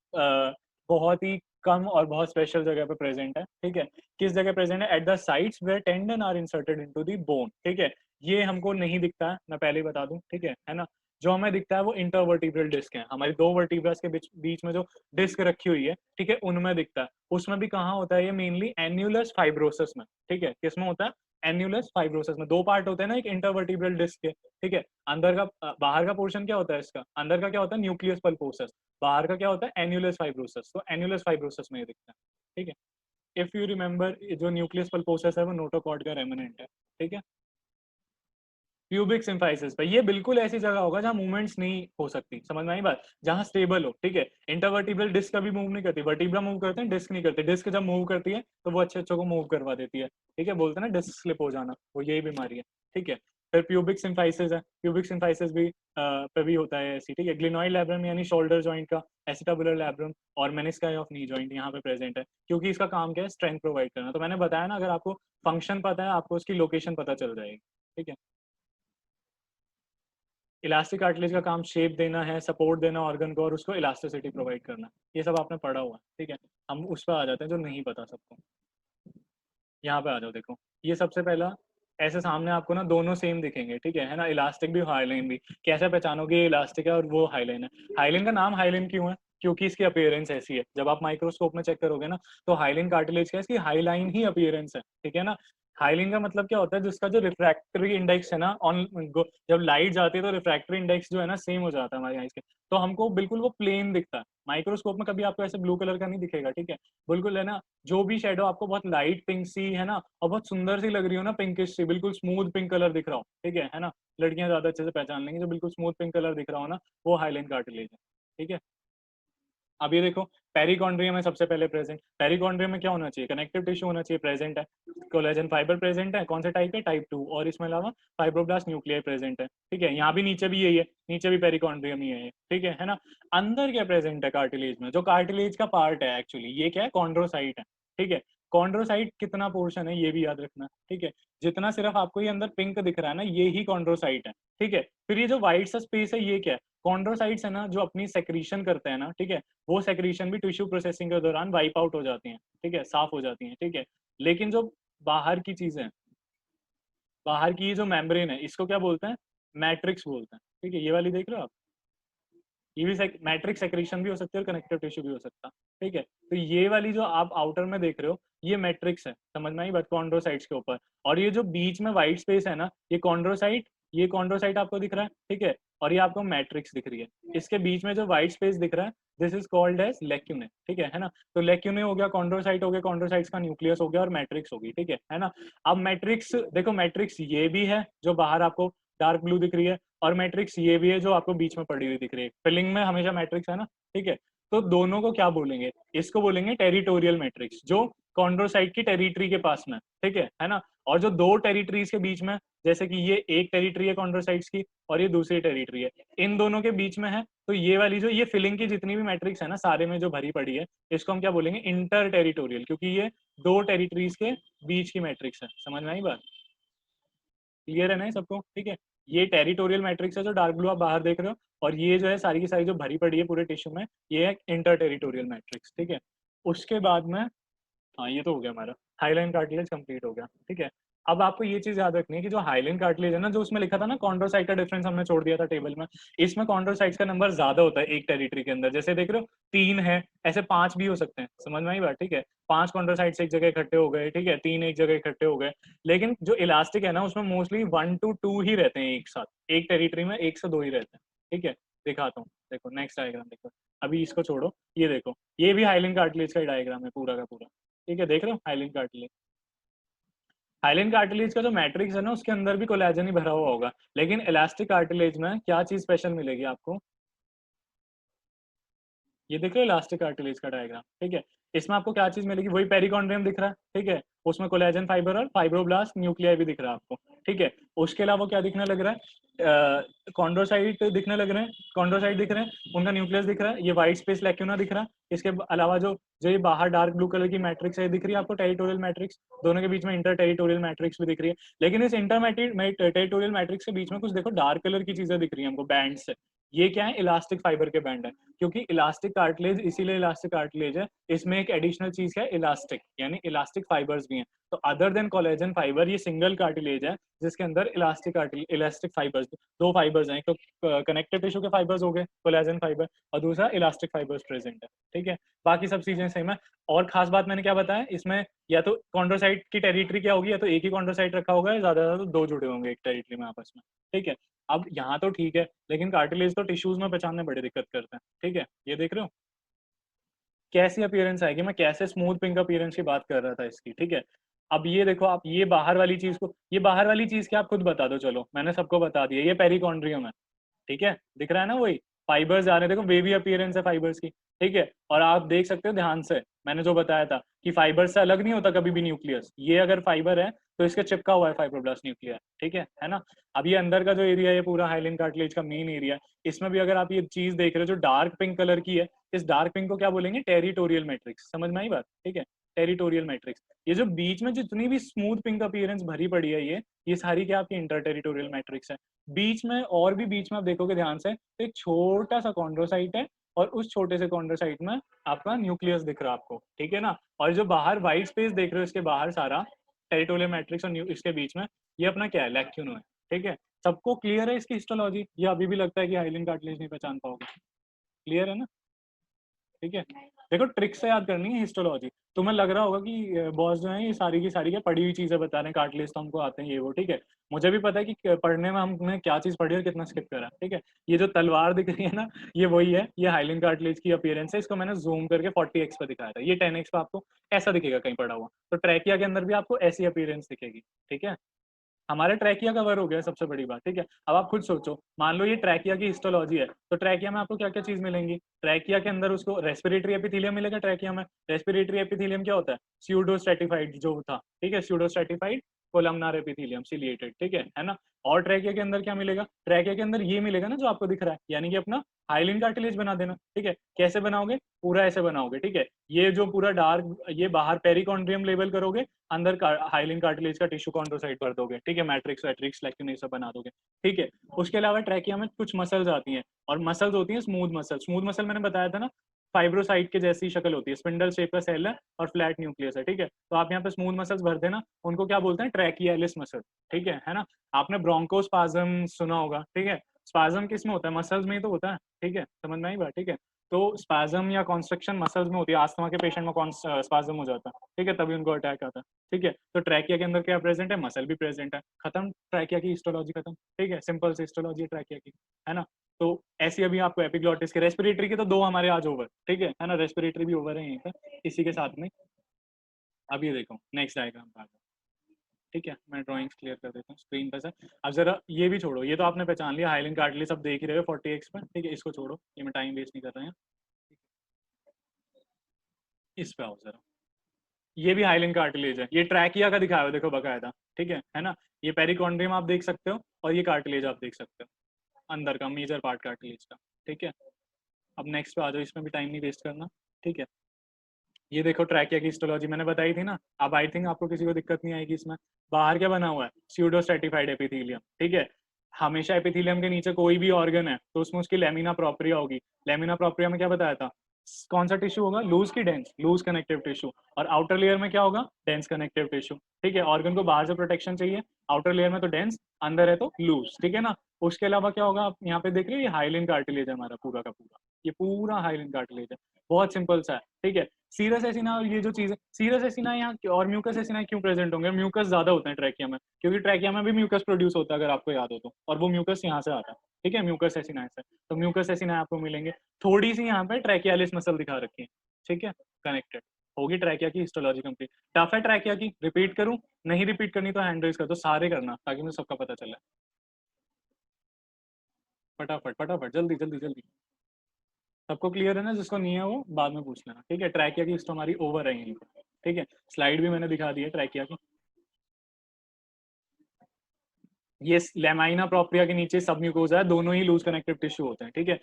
बहुत ही कम और बहुत स्पेशल जगह पे प्रेजेंट है, ठीक है। किस जगह प्रेजेंट है, at the sites where tendon are inserted into the bone, ठीक है। ये हमको नहीं दिखता है, मैं पहले ही बता दूं, ठीक है ना। जो हमें दिखता है वो इंटरवर्टिब्रल डिस्क है, हमारी दो वर्टिब्रस के बीच बीच में जो डिस्क रखी हुई है, ठीक है, उनमें दिखता है। उसमें भी कहाँ होता है ये, मेनली एन्युलस फाइब्रोसिस में, ठीक है। किसमें होता है, एन्युलस फाइब्रोसिस में। दो पार्ट होते हैं ना एक इंटरवर्टिब्रल डिस्क के, ठीक है। अंदर का बाहर का पोर्शन क्या होता है इसका, अंदर का क्या होता है, न्यूक्लियस पल्पोसस, बाहर का क्या होता है, एन्युलस फाइब्रोसिस, तो एन्युलस फाइब्रोसिस में ये दिखता है, ठीक है। इफ यू रिमेंबर, जो न्यूक्लियस पल्पोसस है वो नोटोकॉर्ड का रेमिनेंट है, ठीक है। प्यूबिक सिम्फाइसिस पे, ये बिल्कुल ऐसी जगह होगा जहां मूवमेंट्स नहीं हो सकती, समझ में आई बात, जहां स्टेबल हो, ठीक है। इंटरवर्टिब्रल डिस्क कभी मूव नहीं करती, वर्टिब्रा मूव करते हैं, डिस्क नहीं करते। डिस्क जब मूव करती है तो वो अच्छे अच्छों को मूव करवा देती है, ठीक है, बोलते हैं ना डिस्क स्लिप हो जाना, वो यही बीमारी है, ठीक है। फिर प्यूबिक सिम्फाइसिस है, प्यूबिक सिम्फाइसिस भी पे भी होता है ऐसी, ठीक है। ग्लिनॉइड लैब्रम यानी शोल्डर जॉइंट का एसिटाबुलर लैब्रम, और मेनिस्काई ऑफ नी जॉइंट यहाँ पे प्रेजेंट है, क्योंकि इसका काम क्या है, स्ट्रेंथ प्रोवाइड करना। तो मैंने बताया ना, अगर आपको फंक्शन पता है आपको उसकी लोकेशन पता चल जाएगी, ठीक है। इलास्टिक कार्टिलेज का काम शेप देना है, सपोर्ट देना ऑर्गन को, और उसको इलास्टिसिटी प्रोवाइड करना, ये सब आपने पढ़ा हुआ है, ठीक है। हम उस पर आ जाते हैं जो नहीं पता सबको। यहाँ पे आ जाओ, देखो ये सबसे पहला ऐसे सामने आपको ना दोनों सेम दिखेंगे, ठीक है ना, इलास्टिक भी हाईलाइन भी। कैसे पहचानोगे ये इलास्टिक है और वो हाईलाइन है? हाईलाइन का नाम हाईलाइन क्यों है? क्योंकि इसकी अपीयरेंस ऐसी है। जब आप माइक्रोस्कोप में चेक करोगे ना, तो हाईलाइन कार्टिलेज का इसकी हाईलाइन ही अपीयरेंस है, ठीक है ना। हाईलाइन का मतलब क्या होता है? जिसका जो रिफ्रैक्टरी इंडेक्स है ना, ऑन जब लाइट जाती है तो रिफ्रैक्टरी इंडेक्स जो है ना सेम हो जाता है हमारे आईज के, तो हमको बिल्कुल वो प्लेन दिखता है। माइक्रोस्कोप में कभी आपको ऐसे ब्लू कलर का नहीं दिखेगा, ठीक है, बिल्कुल है ना। जो भी शेडो आपको बहुत लाइट पिंक सी है ना, और बहुत सुंदर सी लग रही हो ना, पिंकिश सी, बिल्कुल स्मूथ पिंक कलर दिख रहा हो, ठीक है ना। लड़कियां ज्यादा अच्छे से पहचान लेंगी, जो बिल्कुल स्मूथ पिंक कलर दिख रहा हो ना, वो हाईलाइन कार्टिलेज है, ठीक है। अब ये देखो, पेरिकॉन्ड्रियम है सबसे पहले प्रेजेंट। पेरिकॉन्ड्रियम में क्या होना चाहिए? कनेक्टिव टिश्यू होना चाहिए, प्रेजेंट है। कोलेजन फाइबर प्रेजेंट है, कौन से टाइप है? टाइप 2। और इसमें अलावा फाइब्रोब्लास्ट न्यूक्लियर प्रेजेंट है, ठीक है। यहाँ भी नीचे भी यही है, नीचे भी पेरिकॉन्ड्रियम ही है, ठीक है ना। अंदर क्या प्रेजेंट है कार्टिलेज में? जो कार्टिलेज का पार्ट है एक्चुअली, ये क्या है? कॉन्ड्रोसाइट है, ठीक है। कॉन्ड्रोसाइट कितना पोर्शन है ये भी याद रखना, ठीक है। जितना सिर्फ आपको ये अंदर पिंक दिख रहा है ना, ये ही कॉन्ड्रोसाइट है, ठीक है। फिर ये जो व्हाइट सा स्पेस है, ये क्या है? कॉन्ड्रोसाइट्स है ना, जो अपनी सेक्रीशन करते हैं ना, ठीक है, वो सेक्रीशन भी टिश्यू प्रोसेसिंग के दौरान वाइप आउट हो जाती हैं, ठीक है, साफ हो जाती हैं, ठीक है। लेकिन जो बाहर की चीजें हैं, बाहर की ये जो मेम्ब्रेन है, इसको क्या बोलते हैं? मैट्रिक्स बोलते हैं, ठीक है। ये वाली देख रहे हो आप? ये भी मैट्रिक्स सेक्रीशन भी हो सकती है और कनेक्टिव टिश्यू भी हो सकता है, ठीक है। तो ये वाली जो आप आउटर में देख रहे हो, ये मैट्रिक्स है, समझ में आई बात? कॉन्ड्रोसाइट्स के ऊपर। और ये जो बीच में व्हाइट स्पेस है ना, ये कॉन्ड्रोसाइट आपको दिख रहा है, ठीक है। और ये आपको मैट्रिक्स दिख रही है। इसके बीच में जो व्हाइट स्पेस दिख रहा है, दिस इज कॉल्ड एज लेक्यूने, ठीक है ना। तो लेक्यूने हो गया, कॉन्ड्रोसाइट हो गया, कॉन्ड्रोसाइट्स का न्यूक्लियस हो गया, और मैट्रिक्स होगी, ठीक है ना। अब मैट्रिक्स देखो, मैट्रिक्स ये भी है जो बाहर आपको डार्क ब्लू दिख रही है, और मैट्रिक्स ये भी है जो आपको बीच में पड़ी हुई दिख रही है। फिलिंग में हमेशा मैट्रिक्स है ना, ठीक है। तो दोनों को क्या बोलेंगे? इसको बोलेंगे टेरिटोरियल मैट्रिक्स, जो कॉन्ड्रोसाइट की टेरिटरी के पास में, ठीक है ना। और जो दो टेरिटरीज के बीच में, जैसे कि ये एक टेरिटरी है कॉन्ड्रोसाइट्स की, और ये दूसरी टेरिटरी है, इन दोनों के बीच में है, तो ये वाली जो ये फिलिंग की जितनी भी मैट्रिक्स है ना, सारे में जो भरी पड़ी है, इसको हम क्या बोलेंगे? इंटर टेरिटोरियल, क्योंकि ये दो टेरिटरीज के बीच की मैट्रिक्स है। समझ में आई बात? क्लियर है ना ये सबको? ठीक है। ये टेरिटोरियल मैट्रिक्स है जो डार्क ब्लू आप बाहर देख रहे हो, और ये जो है सारी की सारी जो भरी पड़ी है पूरे टिश्यू में, ये है इंटर टेरिटोरियल मैट्रिक्स, ठीक है। उसके बाद में, हाँ ये तो हो गया हमारा, हाइलाइन कार्टिलेज कंप्लीट हो गया, ठीक है। अब आपको ये चीज याद रखनी है कि जो हाइलाइन कार्टिलेज है ना, जो उसमें लिखा था ना कॉन्ड्रोसाइट का डिफरेंस हमने छोड़ दिया था टेबल में, इसमें कॉन्ड्रोसाइट्स का नंबर ज्यादा होता है एक टेरिटरी के अंदर। जैसे देख रहे हो 3 है, ऐसे 5 भी हो सकते हैं, समझ में आई बात? ठीक है, 5 कॉन्ड्रोसाइट्स एक जगह इकट्ठे हो गए, ठीक है, 3 एक जगह इकट्ठे हो गए। लेकिन जो इलास्टिक है ना, उसमें मोस्टली 1 to 2 ही रहते हैं एक साथ, एक टेरिटरी में 1 से 2 ही रहते हैं, ठीक है। दिखाता हूँ, देखो नेक्स्ट डायग्राम देखो। अभी इसको छोड़ो, ये देखो, ये भी हाइलाइन कार्टिलेज का डायग्राम है पूरा का पूरा, ठीक है। देख रहे हो हाइलाइन कार्टिलेज? हाइलाइन कार्टिलेज का जो मैट्रिक्स है ना, उसके अंदर भी कोलेजन ही भरा हुआ होगा। लेकिन इलास्टिक कार्टिलेज में क्या चीज स्पेशल मिलेगी आपको? ये देख रहे हो इलास्टिक कार्टिलेज का डायग्राम, ठीक है। इसमें आपको क्या चीज मिलेगी? वही पेरिकॉन्ड्रियम दिख रहा है, ठीक है। उसमें कोलेजन फाइबर और फाइब्रोब्लास्ट न्यूक्लियाई भी दिख रहा है आपको, ठीक है। उसके अलावा क्या दिखने लग रहा है? कॉन्ड्रोसाइट दिखने लग रहे हैं, कॉन्ड्रोसाइट दिख रहे हैं, उनका न्यूक्लियस दिख रहा है, ये व्हाइट स्पेस लेक्यूना दिख रहा है। इसके अलावा जो जो ये बाहर डार्क ब्लू कलर की मैट्रिक्स है दिख रही है आपको, टेरिटोरियल मैट्रिक्स। दोनों के बीच में इंटर टेरिटोरियल मैट्रिक्स भी दिख रही है। लेकिन इस इंटर टेरिटोरियल मैट्रिक्स के बीच में कुछ देखो डार्क कलर की चीजें दिख रही है हमको, बैंड से। ये क्या है? इलास्टिक फाइबर के बैंड है, क्योंकि इलास्टिक कार्टिलेज इसीलिए इलास्टिक कार्टिलेज है, इसमें एक एडिशनल चीज है इलास्टिक, यानी इलास्टिक फाइबर्स भी हैं। तो अदर देन कोलेजन फाइबर, ये सिंगल कार्टिलेज है जिसके अंदर इलास्टिक फाइबर्स, दो फाइबर्स हैं। एक तो कनेक्टिव टिश्यू के फाइबर्स हो गए कोलेजन फाइबर, और दूसरा इलास्टिक फाइबर्स प्रेजेंट है, ठीक है। बाकी सब चीजें सेम है। और खास बात मैंने क्या बताया इसमें, या तो कॉन्ड्रोसाइट की टेरिटरी क्या होगी, या तो एक ही कॉन्ड्रोसाइट रखा होगा, या ज्यादा ज्यादा तो दो जुड़े होंगे एक टेरिटरी में आपस में, ठीक है। अब यहाँ तो ठीक है, लेकिन कार्टिलेज तो टिश्यूज में पहचानने बड़ी दिक्कत करते हैं, ठीक है। ये देख रहे हो कैसी अपीयरेंस आएगी? मैं कैसे स्मूथ पिंक अपीयरेंस की बात कर रहा था इसकी, ठीक है। अब ये देखो आप, ये बाहर वाली चीज को, ये बाहर वाली चीज क्या आप खुद बता दो, चलो मैंने सबको बता दिया, ये पेरिकॉन्ड्रियम है, ठीक है। दिख रहा है ना, वही फाइबर्स आ रहे हैं, देखो वेवी अपीयरेंस है फाइबर्स की, ठीक है। और आप देख सकते हो ध्यान से, मैंने जो बताया था कि फाइबर से अलग नहीं होता कभी भी न्यूक्लियस, ये अगर फाइबर है तो इसके चिपका हुआ है फाइब्रोब्लास्ट न्यूक्लियर, ठीक है ना। अब ये अंदर का जो एरिया है, पूरा हाइलाइन कार्टिलेज का मेन एरिया, इसमें भी अगर आप ये चीज देख रहे हो जो डार्क पिंक कलर की है, इस डार्क पिंक को क्या बोलेंगे? Territorial matrix. समझ में आई बात? ठीक है, टेरिटोरियल मैट्रिक्स। ये जो बीच में जितनी भी स्मूथ पिंक अपीयरेंस भरी पड़ी है, ये सारी क्या आपकी इंटर टेरिटोरियल मैट्रिक्स है। बीच में, और भी बीच में आप देखोगे ध्यान से, तो एक छोटा सा कॉन्ड्रोसाइट है, और उस छोटे से कॉन्ड्रोसाइट में आपका न्यूक्लियस दिख रहा है आपको, ठीक है ना। और जो बाहर व्हाइट स्पेस देख रहे हो इसके बाहर सारा टेरिटोरियल मैट्रिक्स और इसके बीच में, ये अपना क्या है, लैक्यूनो है, ठीक है। सबको क्लियर है इसकी हिस्टोलॉजी, या अभी भी लगता है कि हाइलिन कार्टिलेज नहीं पहचान पाओगे? क्लियर है ना? ठीक है। देखो ट्रिक से याद करनी है हिस्टोलॉजी। तुम्हें लग रहा होगा कि बॉस जो है ये सारी की सारी क्या पढ़ी हुई चीजें बता रहे हैं, कार्टिलेज तो हमको आते हैं ये वो, ठीक है। मुझे भी पता है कि पढ़ने में हमने क्या चीज पढ़ी और कितना स्किप करा, ठीक है। ये जो तलवार दिख रही है ना, ये वही है, ये हाइलिन कार्टिलेज की अपीयरेंस है। इसको मैंने जूम करके 40x पे दिखाया था, ये 10x पे आपको ऐसा दिखेगा कहीं पड़ा हुआ। तो ट्रैकिया के अंदर भी आपको ऐसी अपीयरेंस दिखेगी, ठीक है। हमारा ट्रैकिया कवर हो गया, सबसे बड़ी बात, ठीक है। अब आप खुद सोचो, मान लो ये ट्रैकिया की हिस्टोलॉजी है, तो ट्रैकिया में आपको क्या क्या चीज मिलेंगी? ट्रैकिया के अंदर उसको रेस्पिरेटरी एपिथेलियम मिलेगा ट्रैकिया में। रेस्पिरेटरी एपिथेलियम क्या होता है? स्यूडो स्ट्रेटिफाइड जो था, ठीक है, pseudo stratified columnar epithelium ciliated, ठीक है ना। और ट्रैकिया के अंदर क्या मिलेगा? ट्रैकिया के अंदर ये मिलेगा ना जो आपको दिख रहा है, यानी कि अपना हाइलिन कार्टिलेज बना देना, ठीक है। कैसे बनाओगे? पूरा ऐसे बनाओगे, ठीक है। ये जो पूरा डार्क, ये बाहर पेरिकॉन्ड्रियम लेवल करोगे, अंदर हाइलिन कार्टिलेज का टिश्यू कॉन्ड्रोसाइट भर दोगे, ठीक है। मैट्रिक्स वैट्रिक्स लैक्यून ये सब बना दोगे, ठीक है। उसके अलावा ट्रैकिया में कुछ मसल्स आती हैं, और मसल्स होती हैं स्मूथ मसल। स्मूथ मसल मैंने बताया था ना, फाइब्रोसाइट के जैसी शक्ल होती है, स्पिंडल शेप का सेल है और फ्लैट न्यूक्लियस है, ठीक है। तो आप यहाँ पे स्मूथ मसल्स भर देना, उनको क्या बोलते हैं? ट्रैकियालिस मसल, ठीक है ना। आपने ब्रोंकोस्पाज्म सुना होगा, ठीक है। स्पाज्म किस में होता है? मसल्स में ही तो होता है, ठीक है। समझ में आई बात, ठीक है। तो स्पाज्म या कॉन्स्ट्रक्शन मसल्स में होती है। आस्थमा के पेशेंट में स्पाज्म हो जाता है, ठीक है, तभी उनको अटैक आता है, ठीक है। तो ट्रैकिया के अंदर क्या प्रेजेंट है? मसल भी प्रेजेंट है। खत्म, ट्रैकिया की हिस्टोलॉजी खत्म, ठीक है। सिंपल सी हिस्टोलॉजी है ट्रैकिया की, है ना। तो ऐसी अभी आपको एपिग्लॉटिस के, रेस्पिरेटरी के तो दो हमारे आज ओवर, ठीक है ना। रेस्पिरेटरी भी ओवर है यहीं पर इसी के साथ में। अब ये देखो नेक्स्ट डायग्राम पर, ठीक है। मैं ड्राइंग्स क्लियर कर देता हूँ स्क्रीन पर सर। अब जरा ये भी छोड़ो, ये तो आपने पहचान लिया, हाइलिन कार्टिलेज सब देख ही रहे हो 40x पर, ठीक है। इसको छोड़ो, ये मैं टाइम वेस्ट नहीं कर रहा हूँ। इस पे आओ जरा, ये भी हाइलिन कार्टिलेज है, ये ट्रैकिया का दिखाया हुआ देखो बकायदा, ठीक है ना। ये पेरिकॉन्ड्रियम आप देख सकते हो, और ये कार्टिलेज आप देख सकते हो, अंदर का मेजर पार्ट कार्टिलेज का, ठीक है। अब नेक्स्ट पे आ जाओ, इसमें भी टाइम नहीं वेस्ट करना, ठीक है। ये देखो ट्रैकिया की हिस्टोलॉजी मैंने बताई थी ना। अब आई थिंक आपको किसी को दिक्कत नहीं आएगी इसमें। बाहर क्या बना हुआ है? स्यूडो स्ट्रेटिफाइड एपिथेलियम, ठीक है। हमेशा एपिथेलियम के नीचे कोई भी ऑर्गन है तो उसमें उसकी लेमिना प्रोप्रिया होगी। लेमिना प्रोप्रिया में क्या बताया था? कौन सा टिश्यू होगा? लूज की डेंस? Loose connective tissue. और आउटर लेयर में क्या होगा? डेंस कनेक्टिव टिश्यू, ठीक है। ऑर्गन को बाहर से प्रोटेक्शन चाहिए, आउटर लेयर में तो डेंस, अंदर है तो लूज, ठीक है ना। उसके अलावा क्या होगा? आप यहाँ पे देख रहे हो, ये हाइलिन कार्टिलेज है हमारा पूरा का पूरा, ये पूरा हाइलिन कार्टिलेज है। बहुत सिंपल सा है, ठीक है। सीरस एसिना, ये जो चीज है सीरस एसिना यहाँ और म्यूकस एसिना क्यों प्रेजेंट होंगे? म्यूकस ज्यादा होते हैं ट्रैकिया में, क्योंकि ट्रैकिया में भी म्यूकस प्रोड्यूस होता है अगर आपको याद हो तो, और वो म्यूकस यहाँ से आता है, ठीक है। म्यूकस एसिना से, तो म्यूकस एसिना आपको मिलेंगे। थोड़ी सी यहाँ पे ट्रैकियालिस मसल दिखा रखी है, ठीक है, कनेक्टेड होगी। ट्रैकिया की हिस्टोलॉजी कंप्लीट। टफ है ट्रैकिया की, रिपीट करूं? नहीं रिपीट करनी तो हैंड रेज कर दो सारे, करना ताकि मुझे सबका पता चले। फटाफट फटाफट, जल्दी जल्दी जल्दी। सबको क्लियर है ना? जिसको नहीं है वो बाद में पूछ लेना, ठीक है। ट्रैकिया की हिस्टो हमारी ओवर है यहीं पर, ठीक है। स्लाइड भी मैंने दिखा दी है ट्रैकिया की। ये लेमाइना प्रोप्रिया के नीचे सब म्यूकोजा है, दोनों ही लूज कनेक्टिव टिश्यू होते हैं, ठीक है।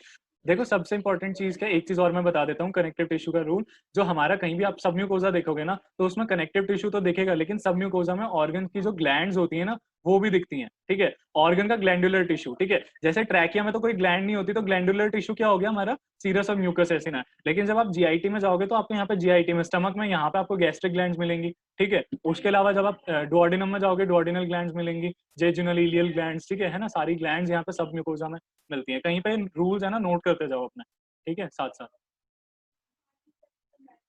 देखो सबसे इंपॉर्टेंट चीज क्या, एक चीज और मैं बता देता हूँ कनेक्टिव टिश्यू का रूल। जो हमारा कहीं भी आप सब म्यूकोजा देखोगे ना, तो उसमें कनेक्टिव टिश्यू तो दिखेगा, लेकिन सब म्यूकोजा में ऑर्गन की जो ग्लैंड्स होती है ना, वो भी दिखती हैं, ठीक है। ऑर्गन का ग्लैंडुलर टिश्यू, ठीक है। जैसे ट्रैकिया में तो कोई ग्लैंड नहीं होती, तो ग्लैंडुलर टिश्यू क्या हो गया हमारा? सीरस और म्यूकस एसिना है। लेकिन जब आप जीआईटी में जाओगे तो आपको यहाँ पे जीआईटी में स्टमक में यहाँ पे आपको गैस्ट्रिक ग्लैंड्स मिलेंगी, ठीक है। उसके अलावा जब आप डुओडेनम में जाओगे, डुओडेनल ग्लैंड्स मिलेंगी, जेजुनल इलियल ग्लैंड्स, ठीक है ना। सारी ग्लैंड्स यहाँ पे सब म्यूकोजा में मिलती हैं। कहीं पे रूल्स है ना, नोट करते जाओ अपने, ठीक है, साथ साथ।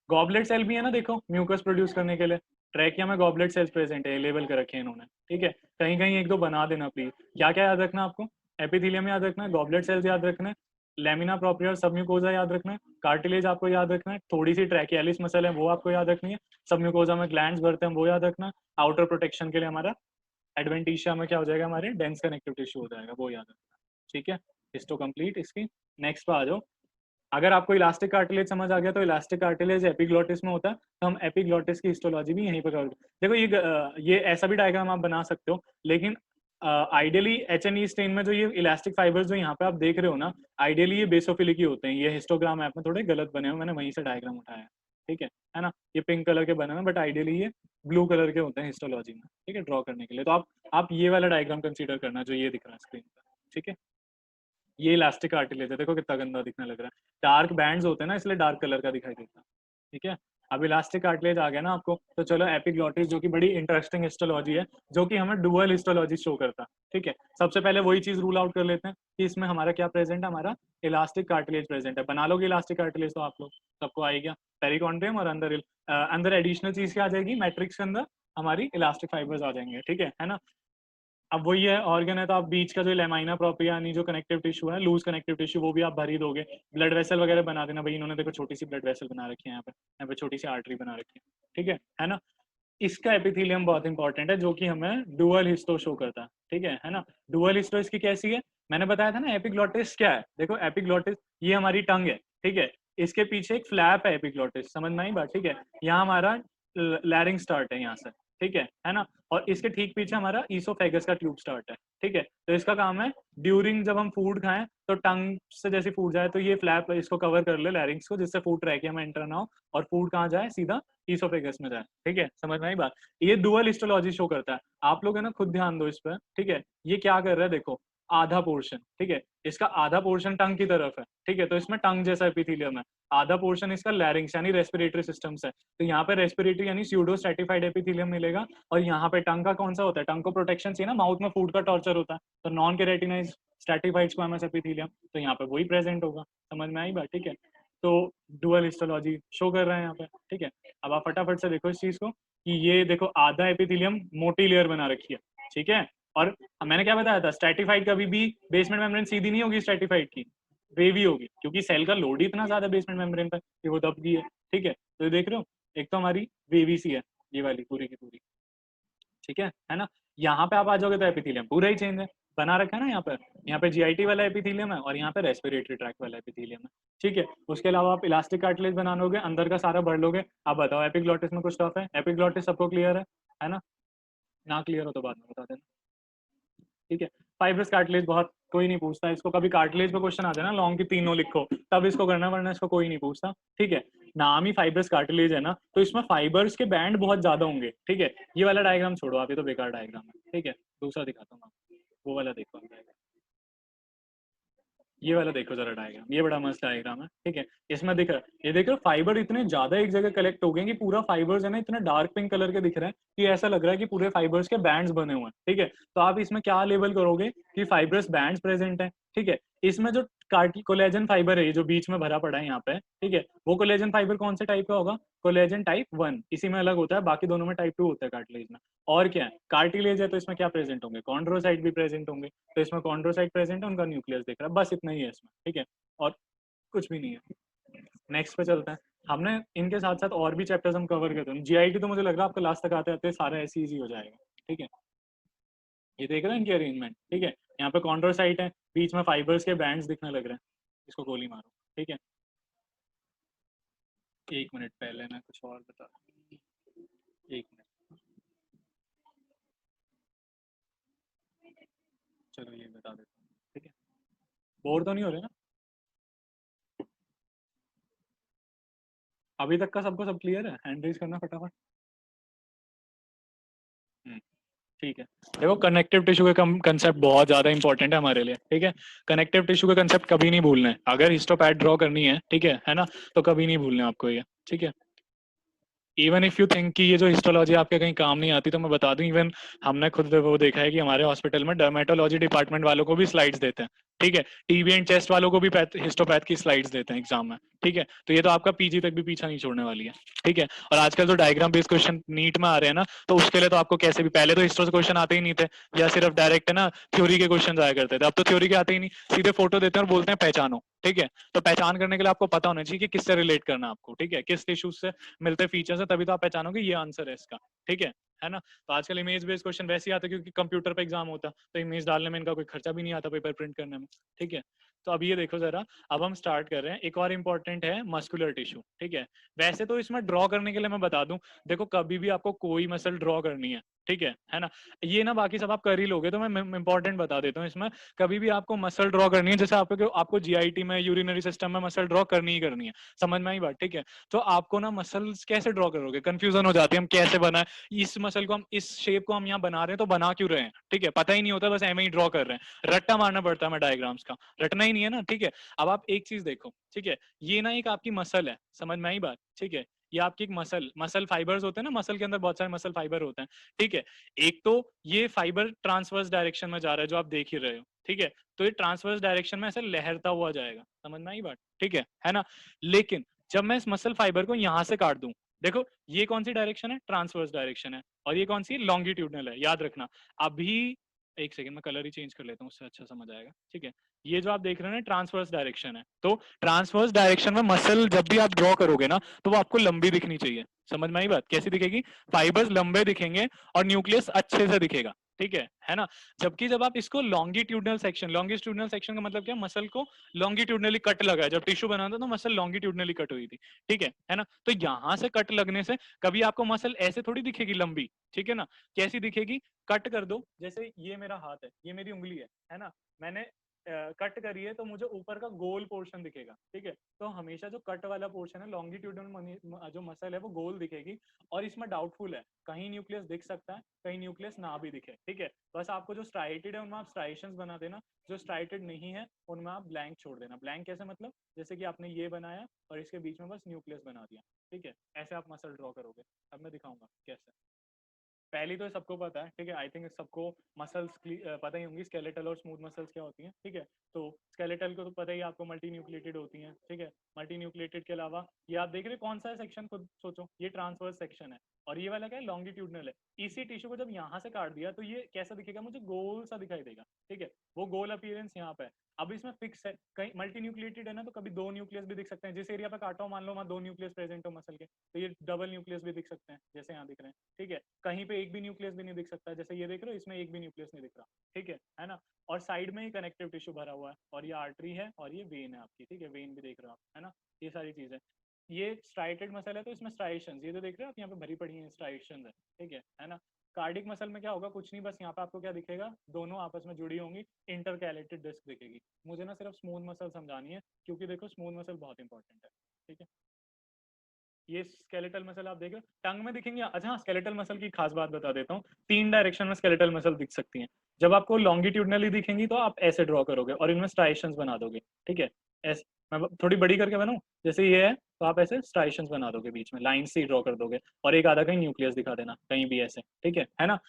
गॉबलेट सेल भी है ना, देखो म्यूकस प्रोड्यूस करने के लिए। ट्रैकिया में गॉबलेट सेल्स प्रेजेंट है, लेबल कर रखे हैं इन्होंने, ठीक है। कहीं कहीं एक दो बना देना प्लीज। क्या क्या याद रखना आपको? एपिथेलियम याद रखना है, गॉबलेट सेल्स याद रखना है, लेमिना प्रोप्रिया और सबम्यूकोजा याद रखना है, कार्टिलेज आपको याद रखना है, थोड़ी सी ट्रैकियालिस मसल है वो आपको याद रखनी है, सबम्यूकोजा में ग्लैंड्स भरते हैं वो याद रखना है, आउटर प्रोटेक्शन के लिए हमारा एडवेंटिशिया में क्या हो जाएगा? हमारे डेंस कनेक्टिव टिश्यू हो जाएगा, वो याद रखना, ठीक है। हिस्टो कंप्लीट इसकी। नेक्स्ट पे आ जाओ। अगर आपको इलास्टिक कार्टिलेज समझ आ गया तो इलास्टिक कार्टिलेज एपिग्लोटिस में होता है, तो हम एपिग्लोटिस की हिस्टोलॉजी भी यहीं पर करेंगे। देखो ये ऐसा भी डायग्राम आप बना सकते हो, लेकिन ideally H N E stain में जो ये इलास्टिक फाइबर्स जो यहाँ पे आप देख रहे हो ना, आइडियली ये बेसोफिलिक ही होते हैं। ये हिस्टोग्राम ऐप में थोड़े गलत बने हुए, मैंने वहीं से डायग्राम उठाया है, ठीक है ना। ये पिंक कलर के बने हुए, बट आइडियली ये ब्लू कलर के होते हैं हिस्टोलॉजी में, ठीक है, ड्रॉ करने के लिए। तो आप ये वाला डायग्राम कंसीडर करना जो ये दिख रहा है स्क्रीन पर, ठीक है। ये इलास्टिक कार्टिलेज है, देखो कितना गंदा दिखने लग रहा है। डार्क बैंड्स होते हैं ना, इसलिए डार्क कलर का दिखाई देता है, ठीक है। अब इलास्टिक कार्टिलेज आ गया ना आपको, तो चलो एपिग्लॉटिस जो कि बड़ी इंटरेस्टिंग हिस्टोलॉजी है, जो कि हमें डुअल हिस्टोलॉजी शो करता है। ठीक है, सबसे पहले वही चीज रूल आउट कर लेते हैं कि इसमें हमारा क्या प्रेजेंट है, हमारा इलास्टिक कार्टिलेज प्रेजेंट है। बना लोगे इलास्टिक कार्टिलेज तो आप लोग सबको आ गया पेरिकॉन्ड्रियम, और अंदर अंदर एडिशनल चीज क्या आ जाएगी, मैट्रिक्स के अंदर हमारी इलास्टिक फाइबर्स आ जाएंगे। ठीक है ना। अब वही है ऑर्गन है, तो आप बीच का जो लेमाइना प्रोप्रिया यानी जो कनेक्टिव टिश्यू है, लूज कनेक्टिव टिश्यू, वो भी आप भर ही दोगे। ब्लड वेसल वगैरह बना देना भाई, इन्होंने देखो छोटी सी ब्लड वेसल बना रखी है यहाँ पे छोटी सी आर्टरी बना रखी है। ठीक है ना। इसका एपिथेलियम बहुत इंपॉर्टेंट है, जो कि हमें डुअल हिस्टो शो करता है। ठीक है ना। डुअल हिस्टो इसकी कैसी है, मैंने बताया था ना एपिग्लॉटिस क्या है। देखो एपिग्लॉटिस ये हमारी टंग है। ठीक है, इसके पीछे एक फ्लैप है एपिग्लॉटिस, समझ में आई बात। ठीक है, यहाँ हमारा लैरिंग स्टार्ट है यहाँ से। ठीक है ना। और इसके ठीक पीछे हमारा ईसोफेगस का ट्यूब स्टार्ट है। ठीक है, तो इसका काम है ड्यूरिंग जब हम फूड खाएं तो टंग से जैसे फूड जाए तो ये फ्लैप इसको कवर कर ले लैरिंग्स को, जिससे फूड ट्रैकिया में एंटर ना हो और फूड कहाँ जाए, सीधा ईसोफेगस में जाए। ठीक है, समझ में आई बात। ये डुअल हिस्टोलॉजी शो करता है। आप लोग है ना खुद ध्यान दो इस पर। ठीक है, ये क्या कर रहा है देखो, आधा पोर्शन। ठीक है, इसका आधा पोर्शन टंग की तरफ है। ठीक है, तो इसमें टंग जैसा एपिथेलियम है। आधा पोर्शन इसका लैरिंग्स यानी रेस्पिरेटरी सिस्टम से, तो यहाँ पे रेस्पिरेटरी यानी स्यूडो स्ट्रेटिफाइड एपिथेलियम मिलेगा। और यहाँ पे टंग का कौन सा होता है, टंग को प्रोटेक्शन चाहिए ना, माउथ में फूड का टॉर्चर होता है, तो नॉन केराटिनाइज स्ट्रेटिफाइड स्क्वैमस एपिथेलियम, तो यहाँ पे वही प्रेजेंट होगा। समझ में आई बात। ठीक है, तो डुअल हिस्टोलॉजी शो कर रहे हैं यहाँ पे। ठीक है, अब आप फटाफट से देखो इस चीज को कि ये देखो आधा एपिथेलियम मोटी लेयर बना रखी है। ठीक है, और मैंने क्या बताया था, स्ट्रेटिफाइड कभी भी बेसमेंट मेम्ब्रेन सीधी नहीं होगी, स्ट्रेटिफाइड की वेवी होगी, क्योंकि सेल का लोड ही इतना ज्यादा बेसमेंट मेम्ब्रेन पर कि वो दब गई है। ठीक है, तो ये देख रहे हो, एक तो हमारी वेवी सी है ये वाली पूरी की पूरी। ठीक है ना। यहाँ पे आप आ जाओगे तो एपिथेलियम पूरा ही चेंज है, बना रखा है ना यहाँ पे जीआईटी वाला एपिथेलियम है और यहाँ पे रेस्पिरेटरी ट्रैक वाला एपिथेलियम है। ठीक है, उसके अलावा आप इलास्टिक कार्टिलेज बना लोगे, अंदर का सारा भर लोगे। आप बताओ एपिग्लॉटिस में कुछ टफ है, एपिग्लॉटिस सबको क्लियर है ना। ना क्लियर हो तो बाद में बता देना। ठीक है, फाइब्रस कार्टिलेज बहुत कोई नहीं पूछता इसको, कभी कार्टिलेज पे क्वेश्चन आ जाए ना लॉन्ग की तीनों लिखो तब इसको करना, वरना इसको कोई नहीं पूछता। ठीक है, नाम ही फाइब्रस कार्टिलेज है ना, तो इसमें फाइबर्स के बैंड बहुत ज्यादा होंगे। ठीक है, ये वाला डायग्राम छोड़ो आप, ये तो बेकार डायग्राम है। ठीक है, दूसरा दिखाता हूँ आपको, वो वाला देखो। ये वाला देखो जरा डायग्राम, ये बड़ा मस्त डायग्राम है। ठीक है, इसमें दिख रहा है, ये देखो फाइबर इतने ज्यादा एक जगह कलेक्ट हो गए कि पूरा फाइबर्स है ना इतने डार्क पिंक कलर के दिख रहे हैं कि ऐसा लग रहा है कि पूरे फाइबर्स के बैंड्स बने हुए हैं। ठीक है, तो आप इसमें क्या लेबल करोगे कि फाइबर्स बैंड्स प्रेजेंट है। ठीक है, इसमें जो कोलेजन फाइबर है, ये जो बीच में भरा पड़ा है यहाँ पे, ठीक है, वो कोलेजन फाइबर कौन से टाइप का होगा, कोलेजन टाइप 1, इसी में अलग होता है, बाकी दोनों में टाइप 2 होता है कार्टिलेज में। और क्या है, कार्टिलेज है तो इसमें क्या प्रेजेंट होंगे, कॉन्ड्रोसाइट भी प्रेजेंट होंगे, तो इसमें कॉन्ड्रोसाइट प्रेजेंट है, उनका न्यूक्लियस दिख रहा है, बस इतना ही है इसमें। ठीक है, और कुछ भी नहीं है। नेक्स्ट पे चलते हैं। हमने इनके साथ साथ और भी चैप्टर्स हम कवर करते हैं। जीआईटी तो मुझे लग रहा है आपका लास्ट तक आते आते सारा ऐसे इजी हो जाएगा। ठीक है, ये देख रहे हैं इनकी अरेंजमेंट। ठीक है, यहाँ पे कॉन्ड्रोसाइट है, बीच में फाइबर्स के बैंड्स दिखने लग रहे हैं, इसको गोली मारो। ठीक है, एक मिनट पहले मैं कुछ और बता, एक मिनट, चलो ये बता देता हूँ। ठीक है, बोर तो नहीं हो रहे ना, अभी तक का सबको सब क्लियर है, हैंड रेज करना फटाफट। हम्म, ठीक है। देखो कनेक्टिव टिश्यू का कंसेप्ट बहुत ज्यादा इंपॉर्टेंट है हमारे लिए। ठीक है, कनेक्टिव टिश्यू का कंसेप्ट कभी नहीं भूलना है, अगर हिस्टोपैथ ड्रॉ करनी है, ठीक है ना, तो कभी नहीं भूलना है आपको ये। ठीक है, इवन इफ यू थिंक कि ये जो हिस्टोलॉजी आपके कहीं काम नहीं आती, तो मैं बता दूं, इवन हमने खुद वो देखा है कि हमारे हॉस्पिटल में डर्मेटोलॉजी डिपार्टमेंट वालों को भी स्लाइड्स देते हैं। ठीक है, टीबी एंड चेस्ट वालों को भी हिस्टोपैथ की स्लाइड्स देते हैं एग्जाम में। ठीक है, तो ये तो आपका पीजी तक भी पीछा नहीं छोड़ने वाली है। ठीक है, और आजकल जो डायग्राम बेस्ड क्वेश्चन नीट में आ रहे हैं ना, तो उसके लिए तो आपको कैसे भी, पहले तो हिस्टो से क्वेश्चन आते ही नहीं थे, या सिर्फ डायरेक्ट है ना थ्योरी के क्वेश्चन आया करते थे, अब तो थ्योरी के आते ही नहीं, सीधे फोटो देते हैं और बोलते हैं पहचानो। ठीक है, तो पहचान करने के लिए आपको पता होना चाहिए कि किससे रिलेट करना है आपको। ठीक है, किस टिश्यूज से मिलते फीचर्स है, तभी तो आप पहचानोगे ये आंसर है इसका। ठीक है ना। तो आजकल इमेज बेस्ड क्वेश्चन वैसे ही आते क्योंकि कंप्यूटर पे एग्जाम होता, तो इमेज डालने में इनका कोई खर्चा भी नहीं आता पेपर प्रिंट करने में। ठीक है, तो अब ये देखो जरा, अब हम स्टार्ट कर रहे हैं। एक और इंपॉर्टेंट है मस्कुलर टिश्यू। ठीक है, वैसे तो इसमें ड्रॉ करने के लिए मैं बता दूं, देखो कभी भी आपको कोई मसल ड्रॉ करनी है, ठीक है ना, ये ना बाकी सब आप कर ही लोगे, तो मैं इंपॉर्टेंट बता देता हूँ इसमें, कभी भी आपको मसल ड्रॉ करनी है, जैसे आपको जीआईटी में यूरिनरी सिस्टम में मसल ड्रॉ करनी ही करनी है, समझ में आई बात। ठीक है, तो आपको ना मसल्स कैसे ड्रॉ करोगे, कंफ्यूजन हो जाती है, हम कैसे बना है इस मसल को, हम इस शेप को हम यहाँ बना रहे हैं, तो बना क्यों रहे हैं, ठीक है, पता ही नहीं होता, बस ऐसे ही ड्रॉ कर रहे हैं, रट्टा मारना पड़ता है हमें डायग्राम्स का, रटना ही नहीं है ना। ठीक है, अब आप एक चीज देखो, ठीक है, ये ना एक आपकी मसल है, समझ में आई बात। ठीक है, ये आपकी एक मसल फाइबर्स होते हैं ना, मसल के अंदर बहुत सारे मसल फाइबर होते हैं, ठीक है। एक तो ये फाइबर ट्रांसवर्स डायरेक्शन में जा रहा है जो आप देख ही रहे हो, ठीक है। तो ये ट्रांसवर्स डायरेक्शन में ऐसे लहरता हुआ जाएगा, समझ में आई बात, ठीक है ना। लेकिन जब मैं इस मसल फाइबर को यहाँ से काट दूं, देखो ये कौन सी डायरेक्शन है, ट्रांसवर्स डायरेक्शन है, और ये कौन सी लॉन्गिट्यूडनल है, याद रखना। अभी एक सेकंड में कलर ही चेंज कर लेता हूँ, उससे अच्छा समझ आएगा, ठीक है। ये जो आप देख रहे हैं ना ट्रांसवर्स डायरेक्शन है, तो ट्रांसवर्स डायरेक्शन में मसल जब भी आप ड्रॉ करोगे ना तो वो आपको लंबी दिखनी चाहिए, समझ में आई बात, कैसी दिखेगी, फाइबर्स लंबे दिखेंगे और न्यूक्लियस अच्छे से दिखेगा, ठीक है ना। जबकि जब आप इसको लॉन्गिट्यूडनल सेक्शन का मतलब क्या, मसल को लॉन्गिट्यूडनली कट लगा है, जब टिश्यू बना था तो मसल लॉन्गिट्यूडनली कट हुई थी, ठीक है ना। तो यहाँ से कट लगने से कभी आपको मसल ऐसे थोड़ी दिखेगी लंबी, ठीक है ना। कैसी दिखेगी, कट कर दो, जैसे ये मेरा हाथ है, ये मेरी उंगली है ना, मैंने कट करिए तो मुझे ऊपर का गोल पोर्शन दिखेगा, ठीक है। तो हमेशा जो कट वाला पोर्शन है लॉन्गिट्यूडनल जो मसल है वो गोल दिखेगी, और इसमें डाउटफुल है, कहीं न्यूक्लियस दिख सकता है, कहीं न्यूक्लियस ना भी दिखे, ठीक है। बस आपको जो स्ट्राइटेड है उनमें आप स्ट्राइशंस बना देना, जो स्ट्राइटेड नहीं है उनमें आप ब्लैंक छोड़ देना। ब्लैंक कैसे, मतलब जैसे कि आपने ये बनाया और इसके बीच में बस न्यूक्लियस बना दिया, ठीक है। ऐसे आप मसल ड्रॉ करोगे। अब मैं दिखाऊंगा कैसे। पहली तो सबको पता है, ठीक है, आई थिंक सबको मसल्स पता ही होंगी, स्केलेटल और स्मूथ मसल्स क्या होती हैं, ठीक है। तो स्केलेटल को तो पता ही आपको मल्टी न्यूक्लिएटेड होती हैं, ठीक है। मल्टी न्यूक्लिएटेड के अलावा ये आप देख रहे कौन सा है सेक्शन, खुद सोचो, ये ट्रांसवर्स सेक्शन है, और ये वाला क्या है, लॉन्गिट्यूडनल है। इसी टिश्यू को जब यहाँ से काट दिया तो ये कैसा दिखेगा, मुझे गोल सा दिखाई देगा, ठीक है। वो गोल अपीयरेंस यहाँ पे है। अब इसमें फिक्स है, कहीं मल्टी न्यूक्लिएटेड है ना, तो कभी दो न्यूक्लियस भी दिख सकते हैं, जिस एरिया पे काटा हो मान लो वहाँ दो न्यूक्लियस प्रेजेंट हो मसल के, तो ये डबल न्यूक्लियस भी दिख सकते हैं, जैसे यहाँ दिख रहे हैं, ठीक है। कहीं पे एक भी न्यूक्लियस भी नहीं दिख सकता, जैसे ये देख रहे हो, इसमें एक भी न्यूक्लियस नहीं दिख रहा, ठीक है ना। और साइड में ही कनेक्टिव टिश्यू भरा हुआ है, और ये आर्टरी है और ये वेन है आपकी, ठीक है, वेन भी देख रहे हो आप, है ना। ये सारी चीजें, ये स्ट्राइटेड मसल है तो इसमें स्ट्राइशंस, ये तो देख रहे हो आप यहाँ पे भरी पड़ी है, स्ट्राइशंस है, ठीक है ना। कार्डिक मसल में क्या होगा, कुछ नहीं, बस यहाँ पे आपको क्या दिखेगा, दोनों आपस में जुड़ी होंगी, इंटरकैलेटेड डिस्क दिखेगी। मुझे ना सिर्फ स्मूथ मसल समझानी है, क्योंकि देखो स्मूथ मसल बहुत इंपॉर्टेंट है, ठीक है। ये स्केलेटल मसल आप देख रहे हो, टंग में दिखेंगे। अच्छा हाँ, स्केलेटल मसल की खास बात बता देता हूँ, तीन डायरेक्शन में स्केलेटल मसल दिख सकती हैं। जब आपको लॉन्गिट्यूडनली दिखेंगी तो आप ऐसे ड्रॉ करोगे और इनमें स्ट्राइशंस बना दोगे, ठीक है। ऐसे मैं थोड़ी बड़ी करके बनाऊं, जैसे ये है, तो आप ऐसे स्ट्राइशंस बना दोगे, बीच में लाइन से ड्रॉ कर दोगे, और एक आधा कहीं न्यूक्लियस दिखा देना कहीं भी ऐसे, ठीक है ना।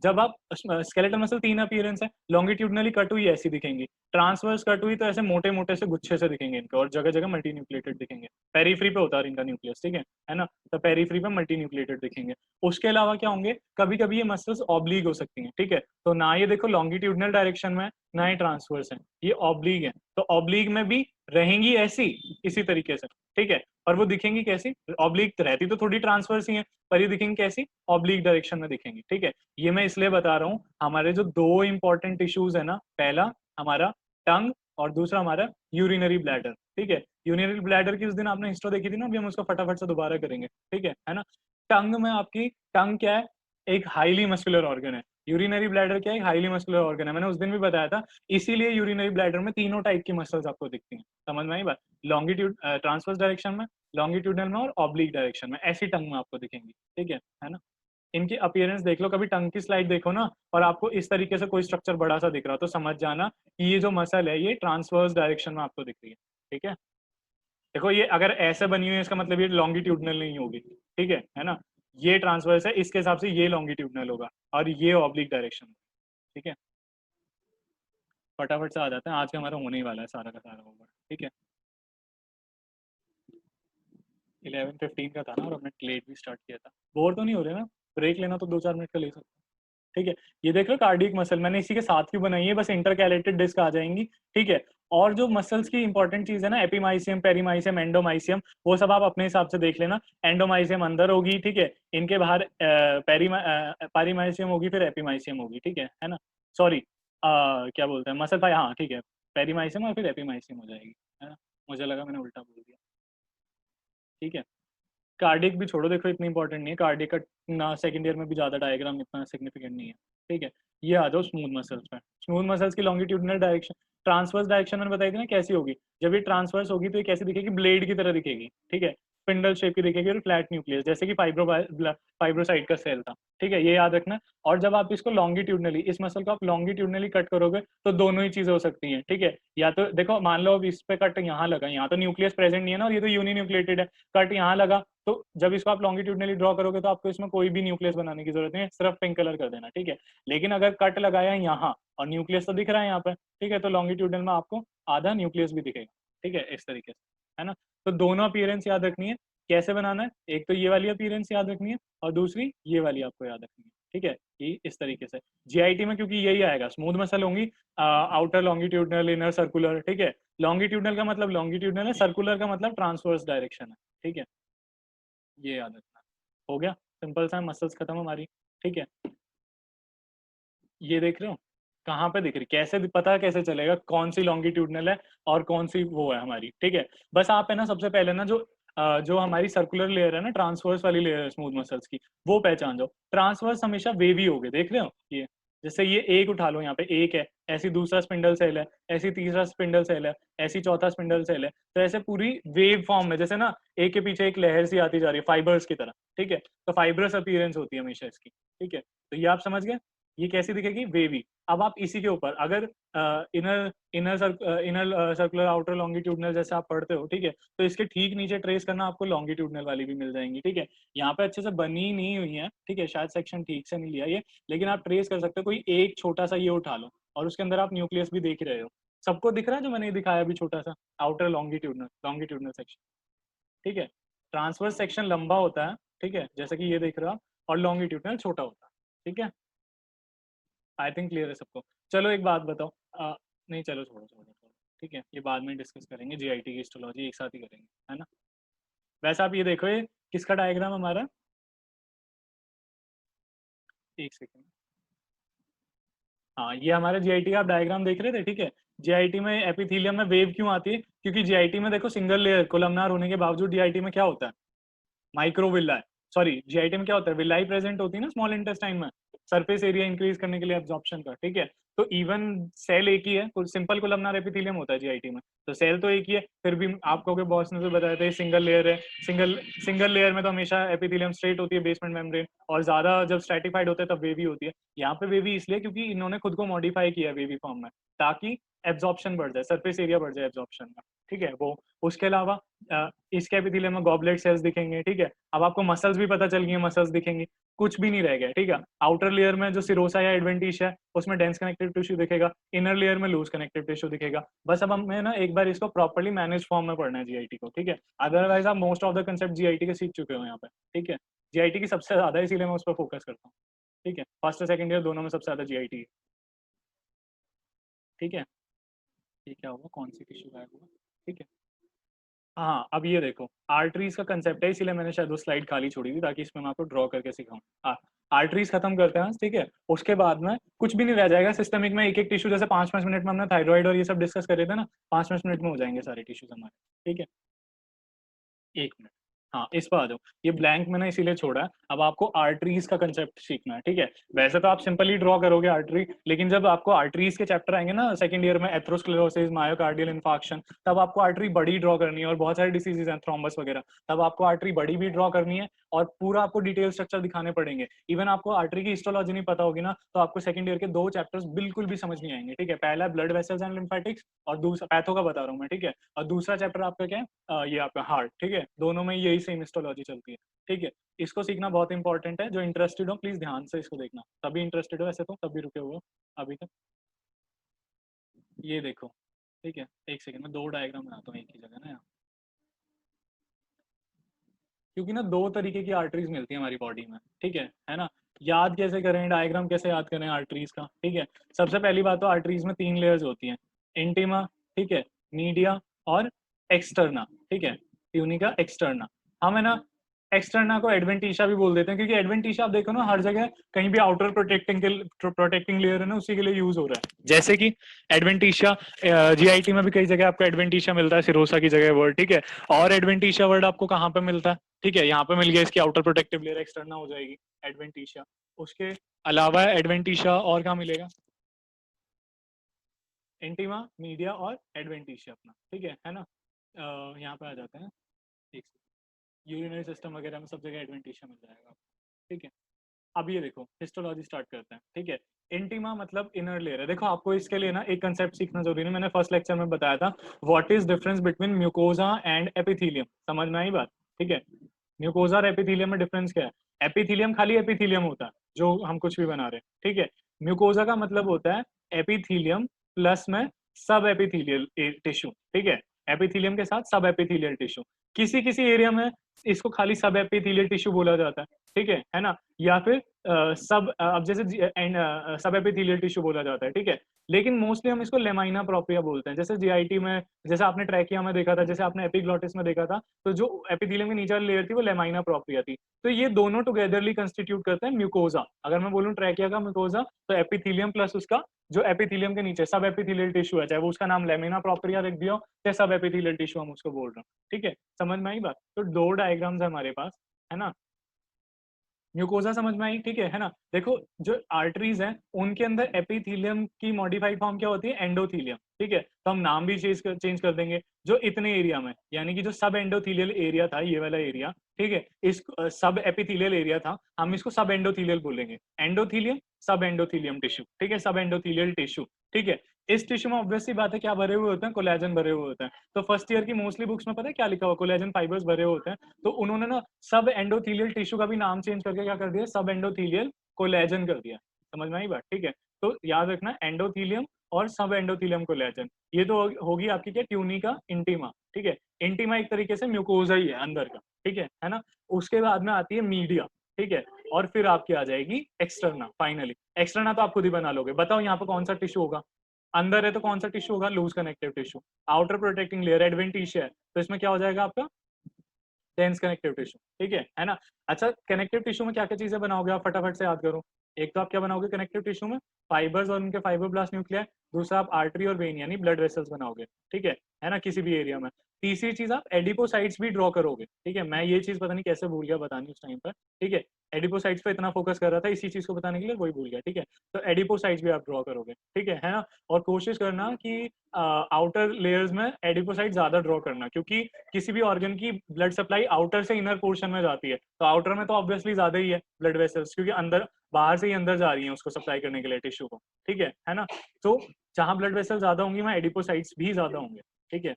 जब आप स्केलेटल मसल तीन अपीयरेंस है, लॉन्गिट्यूडनली कट हुई ऐसी दिखेंगी, ट्रांसवर्स कट हुई तो ऐसे मोटे मोटे से गुच्छे से दिखेंगे इनके, और जगह जगह मल्टी न्यूक्लिएटेड दिखेंगे। पेरीफ्री पे होता है इनका न्यूक्लियस, ठीक है ना। तो पेरीफ्री पे मल्टी न्यूक्लिएटेड दिखेंगे। उसके अलावा क्या होंगे, कभी कभी ये मसल्स ऑब्लिक हो सकती हैं, ठीक है। तो ना ये देखो लॉन्गिट्यूडनल डायरेक्शन में, ना ये ट्रांसवर्स है, ये ऑब्लिक है। तो ऑब्लिक में भी रहेंगी ऐसी, इसी तरीके से, ठीक है। और वो दिखेंगी कैसी, ऑब्लिक रहती तो थोड़ी ट्रांसवर्स ही है, पर ये दिखेंगी कैसी, ऑब्लिक डायरेक्शन में दिखेंगी, ठीक है। ये मैं इसलिए बता रहा हूँ, हमारे जो दो इंपॉर्टेंट टिश्यूज है ना, पहला हमारा टंग और दूसरा हमारा यूरिनरी ब्लैडर, ठीक है। यूरिनरी ब्लैडर की उस दिन आपने हिस्ट्री देखी थी ना, अभी हम उसको फटाफट से दोबारा करेंगे, ठीक है ना। टंग में आपकी, टंग क्या है, एक हाईली मस्कुलर ऑर्गन है। यूरिनरी ब्लैडर क्या है, हाईली मस्कुलर ऑर्गन है, मैंने उस दिन भी बताया था। इसीलिए यूरिनरी ब्लैडर में तीनों टाइप की मसल्स आपको दिखती हैं, समझ में आई बात। लॉन्गिट्यूड ट्रांसवर्स डायरेक्शन में, लॉन्गिट्यूडनल में, और ऑब्लिक डायरेक्शन में, ऐसी टंग में आपको दिखेंगी, ठीक है ना। इनकी अपीयरेंस देख लो, कभी टंग की स्लाइड देखो ना, और आपको इस तरीके से कोई स्ट्रक्चर बड़ा सा दिख रहा हो तो समझ जाना कि ये जो मसल है ये ट्रांसवर्स डायरेक्शन में आपको दिख रही है, ठीक है। देखो ये अगर ऐसे बनी हुई है, इसका मतलब ये लॉन्गिट्यूडनल नहीं होगी, ठीक है ना। ये ट्रांसवर्स है, इसके हिसाब से ये लॉन्गिट्यूडनल होगा, और ये ऑब्लिक डायरेक्शन, ठीक है। फटाफट से आ जाते हैं, आज का हमारा होने ही वाला है सारा का सारा ओवर, ठीक है। 11:15 का था ना, और हमने लेट भी स्टार्ट किया था। बोर तो नहीं हो रहे ना, ब्रेक लेना तो 2-4 मिनट का ले सकते हैं, ठीक है। ये देख लो कार्डियक मसल मैंने इसी के साथ क्यों बनाई है, बस इंटरकैलेटेड डिस्क आ जाएंगी, ठीक है। और जो मसल्स की इंपॉर्टेंट चीज है ना, एपीमाइसियम, पेरीमाइसियम, एंडोमाइसियम, वो सब आप अपने हिसाब से देख लेना। एंडोमाइसियम अंदर होगी, ठीक है, इनके बाहर पेरीमाइसियम होगी, फिर एपीमाइसियम होगी, ठीक है ना। सॉरी, क्या बोलते हैं, मसल भाई, हाँ ठीक है, पेरीमाइसियम और फिर एपीमाइसियम हो जाएगी, है ना। मुझे लगा मैंने उल्टा बोल दिया, ठीक है। कार्डियक भी छोड़ो, देखो इतनी इंपॉर्टेंट नहीं है कार्डियक का, ना सेकंड ईयर में भी ज्यादा डायग्राम इतना सिग्निफिकेंट नहीं है, ठीक है। ये आ जाओ स्मूथ मसल्स पे। स्मूथ मसल्स की लॉन्गिट्यूडनल डायरेक्शन, ट्रांसवर्स डायरेक्शन मैंने बताई थी ना कैसी होगी, जब ये ट्रांसवर्स होगी तो ये कैसी दिखेगी, ब्लेड की तरह दिखेगी, ठीक है। स्पिंडल शेप की दिखेगी और फ्लैट न्यूक्लियस, जैसे कि फाइब्रोसाइट का सेल था। ठीक है, ये याद रखना। और जब आप इसको लॉन्गिट्यूडनली, इस मसल को आप लॉन्गिट्यूडनली कट करोगे तो दोनों ही चीजें हो सकती हैं। ठीक है, या तो देखो मान लो अब इस पे कट यहाँ लगा, यहाँ तो न्यूक्लियस प्रेजेंट नहीं है ना, और ये तो यूनिन्यूक्लिएटेड है, कट यहाँ लगा, तो जब इसको आप लॉन्गिट्यूडनली ड्रॉ करोगे तो आपको इसमें कोई भी न्यूक्लियस बनाने की जरूरत नहीं है, सिर्फ पिंक कलर कर देना। ठीक है, लेकिन अगर कट लगाया यहाँ और न्यूक्लियस तो दिख रहा है यहाँ पे, ठीक है, तो लॉन्गिट्यूडनल में आपको आधा न्यूक्लियस भी दिखेगा। ठीक है, इस तरीके से, है ना। तो दोनों अपीयरेंस याद रखनी है। कैसे बनाना है, एक तो ये वाली अपीयरेंस याद रखनी है और दूसरी ये वाली आपको याद रखनी है। ठीक है, कि इस तरीके से जीआईटी में, क्योंकि यही आएगा, स्मूथ मसल होंगी, आउटर लॉन्गिट्यूडनल, इनर सर्कुलर। ठीक है, लॉन्गिट्यूडनल का मतलब लॉन्गिट्यूडनल है, सर्कुलर का मतलब ट्रांसवर्स डायरेक्शन है। ठीक है, ये याद रखना। हो गया, सिंपल सा, मसल्स खत्म हमारी। ठीक है, ये देख रहे हो कहाँ पे दिख रही, कैसे पता कैसे चलेगा कौन सी लॉन्गिट्यूडनल है और कौन सी वो है हमारी। ठीक है, बस आप है ना सबसे पहले ना जो हमारी सर्कुलर लेयर है ना, ट्रांसवर्स वाली लेयर है स्मूथ मसल्स की, वो पहचान जाओ। ट्रांसवर्स हमेशा वेवी होगे, देख रहे हो ये, जैसे ये एक उठा लो, यहाँ पे एक है, ऐसी दूसरा स्पिंडल सेल है, ऐसी तीसरा स्पिंडल सेल है, ऐसी चौथा स्पिंडल सेल है, तो ऐसे पूरी वेव फॉर्म में, जैसे ना एक के पीछे एक लहर सी आती जा रही है फाइबर्स की तरह। ठीक है, तो फाइबरस अपीयरेंस होती है हमेशा इसकी। ठीक है, तो ये आप समझ गए, ये कैसी दिखेगी, वेवी। अब आप इसी के ऊपर अगर inner inner circular outer longitudinal जैसे आप पढ़ते हो, ठीक है, तो इसके ठीक नीचे ट्रेस करना, आपको लॉन्गिट्यूडनल वाली भी मिल जाएंगी। ठीक है, यहाँ पे अच्छे से बनी नहीं हुई है, ठीक है, शायद सेक्शन ठीक से नहीं लिया ये, लेकिन आप ट्रेस कर सकते हो। कोई एक छोटा सा ये उठा लो और उसके अंदर आप न्यूक्लियस भी देख रहे हो, सबको दिख रहा है जो मैंने दिखाया अभी, छोटा सा आउटर लॉन्गिट्यूडनल सेक्शन। ठीक है, ट्रांसवर्स सेक्शन लंबा होता है, ठीक है, जैसे कि ये देख रहे हो आप, और लॉन्गिट्यूडनल छोटा होता है। ठीक है, आई थिंक क्लियर है सबको। चलो एक बात बताओ, नहीं चलो छोड़ो छोड़ो छोड़ो, ठीक है, ये बाद में डिस्कस करेंगे, जीआईटी की हिस्टोलॉजी एक साथ ही करेंगे, है ना। वैसे आप ये देखो, ये किसका डायग्राम हमारा, एक सेकेंड, हाँ, ये हमारे जीआईटी का आप डायग्राम देख रहे थे। ठीक है, जीआईटी में एपिथेलियम में वेव क्यों आती है, क्योंकि जीआईटी में देखो सिंगल लेयर कोलमनार होने के बावजूद जीआईटी में क्या होता है, माइक्रोविल्ला, सॉरी जीआईटी में क्या होता है, विलाई प्रेजेंट होती है ना स्मॉल इंटेस्टाइन में, सरफेस एरिया इंक्रीज करने के लिए एब्जॉर्प्शन का। ठीक है, तो इवन सेल एक ही है, सिंपल कोलमनार एपिथेलियम होता है जीआईटी में, तो सेल तो एक ही है, फिर भी आपको के बॉस ने तो बताया था सिंगल लेयर है, सिंगल सिंगल लेयर में तो हमेशा एपिथेलियम स्ट्रेट होती है, बेसमेंट मेम्ब्रेन, और ज्यादा जब स्ट्रेटिफाइड होते हैं तब वेवी होती है। यहाँ पे वेवी इसलिए क्योंकि इन्होंने खुद को मॉडिफाई किया वेवी फॉर्म में, ताकि एब्जॉर्प्शन बढ़ जाए, सरफेस एरिया बढ़ जाए एब्जॉर्प्शन का। ठीक है, वो उसके अलावा इसके एपिथेलियम में गॉबलेट सेल्स दिखेंगे। ठीक है, अब आपको मसल्स भी पता चल गई, मसल्स दिखेंगी, कुछ भी नहीं रह गया। ठीक है, आउटर लेयर में जो सिरोसा या एडवेंटिश है उसमें डेंस कनेक्टिव टिश्यू दिखेगा, इनर लेयर में लूज कनेक्टिव टिश्यू दिखेगा। बस अब हमें ना एक बार इसको प्रॉपर्ली मैनेज फॉर्म में पढ़ना है जीआईटी को। ठीक है, अदरवाइज आप most of the concept GIT के सीख चुके हो यहाँ पे। ठीक है, जीआईटी की सबसे ज्यादा, इसीलिए मैं उस पर फोकस करता हूँ। ठीक है, फर्स्ट और सेकंड ईयर दोनों में सबसे ज्यादा जीआईटी है। ठीक है, ये क्या हुआ, कौन सी टिश्यू गायब हुआ। ठीक है, हाँ, अब ये देखो, आर्टरीज का कंसेप्ट है, इसीलिए मैंने शायद वो स्लाइड खाली छोड़ी थी ताकि इसमें मैं आपको ड्रॉ करके सिखाऊं। हाँ, आर्टरीज खत्म करते हैं। ठीक है, उसके बाद में कुछ भी नहीं रह जाएगा सिस्टमिक में, एक एक टिश्यू, जैसे 5-5 मिनट में हमने थायराइड और ये सब डिस्कस करे थे ना, 5-5 मिनट में हो जाएंगे सारे टिश्यूज हमारे। ठीक है, 1 मिनट, हाँ, इस पर आ जाओ। ये ब्लैंक मैंने इसीलिए छोड़ा है, अब आपको आर्टरीज का कंसेप्ट सीखना है। ठीक है, वैसे तो आप सिंपली ड्रॉ करोगे आर्टरी, लेकिन जब आपको आर्टरीज के चैप्टर आएंगे ना सेकंड ईयर में, एथरोस्क्लेरोसिस, मायोकार्डियल इन्फार्क्शन, तब आपको आर्टरी बड़ी ड्रॉ करनी है, और बहुत सारे डिसीजेज हैं, थ्रोम्बस वगैरह, तब आपको आर्टरी बड़ी भी ड्रॉ करनी है, और पूरा आपको डिटेल स्ट्रक्चर दिखाने पड़ेंगे। इवन आपको आर्टरी की हिस्टोलॉजी नहीं पता होगी ना, तो आपको सेकंड ईयर के 2 चैप्टर्स बिल्कुल भी समझ नहीं आएंगे। ठीक है, पहला ब्लड वेसल्स एंड लिम्फेटिक्स, और दूसरा पैथो का बता रहा हूँ मैं। ठीक है, और दूसरा चैप्टर आपका क्या है, ये आपका हार्ट। ठीक है, दोनों में यही सेम हिस्टोलॉजी चलती है। ठीक है, इसको सीखना बहुत इंपॉर्टेंट है, जो इंटरेस्टेड हो प्लीज ध्यान से इसको देखना, तभी इंटरेस्टेड हो, ऐसे तो तभी रुके हुए हो अभी तक। ये देखो, ठीक है, एक सेकंड में 2 डायग्राम बनाता हूँ एक ही जगह ना यहाँ, क्योंकि ना 2 तरीके की आर्टरीज मिलती है हमारी बॉडी में। ठीक है ना। याद कैसे करें, डायग्राम कैसे याद करें आर्टरीज का। ठीक है, सबसे पहली बात तो आर्टरीज में 3 लेयर्स होती हैं, इंटीमा, ठीक है, मीडिया और एक्सटर्ना। ठीक है, ट्यूनिका एक्सटर्ना, हम है ना एक्सटर्ना को एडवेंटिशा भी बोल देते हैं, क्योंकि एडवेंटिशा आप देखो ना हर जगह कहीं भी आउटर प्रोटेक्टिंग लेयर है ना, उसी के लिए यूज हो रहा है। जैसे कि एडवेंटिशा, जीआईटी में भी कई जगह आपको एडवेंटिशा मिलता है, सिरोसा की जगह वर्ड। ठीक है, और एडवेंटिशा वर्ड आपको कहाँ पे मिलता है, ठीक है, यहाँ पे मिल गया, इसकी आउटर प्रोटेक्टिव लेयर एक्सटर्ना हो जाएगी एडवेंटिशा। उसके अलावा एडवेंटिशा और कहाँ मिलेगा, इंटीमा, मीडिया और एडवेंटिशा अपना। ठीक है ना। यहाँ पे आ जाते हैं, एक यूरिनरी सिस्टम वगैरह में सब जगह एडवेंटिशिया मिल जाएगा आपको, ठीक है। अब ये देखो हिस्टोलॉजी स्टार्ट करते हैं, ठीक है। इंटीमा मतलब इनर लेयर है। देखो आपको इसके लिए ना एक कंसेप्ट सीखना जरूरी है, मैंने फर्स्ट लेक्चर में बताया था, what is difference between mucosa and epithelium. समझ में आई बात, ठीक है। म्यूकोजा और एपिथेलियम में डिफरेंस क्या है? एपिथेलियम खाली एपिथेलियम होता है जो हम कुछ भी बना रहे हैं, ठीक है। म्यूकोजा का मतलब होता है एपिथेलियम प्लस में सब एपिथेलियल टिश्यू, ठीक है। एपिथेलियम के साथ सब एपिथेलियल टिश्यू। किसी किसी एरिया में इसको खाली सब एपिथेलियल टिश्यू बोला जाता है, ठीक है ना। या फिर सब अब जैसे सब एपिथेलियल टिश्यू बोला जाता है, ठीक है। लेकिन मोस्टली हम इसको लेमाइना प्रोप्रिया बोलते हैं। जैसे जीआईटी में, जैसे आपने ट्रैकिया में देखा था, जैसे आपने एपिग्लॉटिस में देखा था, तो जो एपिथेलियम की नीचे वाली लेयर थी वो लेमाइना प्रोप्रिया थी। तो ये दोनों टुगेदरली कंस्टिट्यूट करते हैं म्यूकोजा। अगर मैं बोलूं ट्रैकिया का म्यूकोजा, तो एपिथेलियम प्लस उसका जो एपिथेलियम के नीचे सब एपिथेलियल टिश्यू है, चाहे वो उसका नाम लेमिना प्रोप्रिया रख दिया या सब एपिथेलियल टिश्यू हम उसको बोल रहे हैं, ठीक है। समझ में आई बात? तो दो डायग्राम्स है हमारे पास, है ना। म्यूकोजा समझ में आई, ठीक है ना। देखो जो आर्टरीज हैं उनके अंदर एपिथेलियम की मॉडिफाइड फॉर्म क्या होती है? एंडोथेलियम, ठीक है। तो हम नाम भी चेंज कर देंगे। जो इतने एरिया में, यानी कि जो सब एंडोथेलियल एरिया था, ये वाला एरिया, ठीक है, इस सब एपिथेलियल एरिया था, हम इसको सब एंडोथेलियल बोलेंगे। एंडोथेलियम सब एंडोथेलियम टिश्यू, ठीक है, सब एंडोथेलियल टिश्यू, ठीक है। इस टिश्यू में ऑब्वियसली बात है क्या भरे हुए होते हैं? कोलेजन भरे हुए होते हैं। तो फर्स्ट ईयर की मोस्टली बुक्स में पता है क्या लिखा हुआ? कोलेजन फाइबर्स भरे हुए होते हैं। तो उन्होंने ना सब एंडोथेलियल टिश्यू का भी नाम चेंज करके क्या कर दिया? सब एंडोथेलियल कोलेजन कर दिया। समझ में आई बात, ठीक है। तो याद रखना एंडोथेलियम और सब एंडोथेलियम कोलेजन, ये तो होगी आपकी क्या? ट्यूनिका इंटीमा, ठीक है। इंटीमा एक तरीके से म्यूकोजा ही है अंदर का, ठीक है ना। उसके बाद में आती है मीडिया, ठीक है। और फिर आपकी आ जाएगी एक्सटर्ना। फाइनली एक्सटर्ना तो आप खुद ही बना लोगे। बताओ यहाँ पर कौन सा टिश्यू होगा? अंदर है तो कौन सा टिश्यू होगा? Loose connective tissue. Outer protecting layer adventitia है, तो इसमें क्या हो जाएगा आपका? डेंस कनेक्टिव टिश्यू, ठीक है ना। अच्छा, कनेक्टिव टिश्यू में क्या क्या चीजें बनाओगे आप? फटाफट से याद करो। एक तो आप क्या बनाओगे कनेक्टिव टिश्यू में? फाइबर्स और उनके फाइब्रोब्लास्ट न्यूक्लियाई। दूसरा आप आर्टरी और वेन यानी ब्लड वेसल्स बनाओगे, ठीक है ना, किसी भी एरिया में। तीसरी चीज आप एडिपोसाइट्स भी ड्रॉ करोगे, ठीक है। मैं ये चीज पता नहीं कैसे भूल गया बतानी उस टाइम पर, ठीक है। एडिपोसाइट्स पे इतना फोकस कर रहा था इसी चीज को बताने के लिए, वही भूल गया, ठीक है। तो एडिपोसाइट्स भी आप ड्रॉ करोगे, ठीक है ना। और कोशिश करना कि आउटर लेयर्स में एडिपोसाइट ज्यादा ड्रॉ करना, क्योंकि किसी भी ऑर्गन की ब्लड सप्लाई आउटर से इनर पोर्शन में जाती है। तो आउटर में तो ऑब्वियसली ज्यादा ही है ब्लड वेसल्स, क्योंकि अंदर बाहर से ही अंदर जा रही है उसको सप्लाई करने के लिए टिश्यू को, ठीक है ना। तो जहां ब्लड वेसल ज्यादा होंगी वहां एडिपोसाइट्स भी ज्यादा होंगे, ठीक है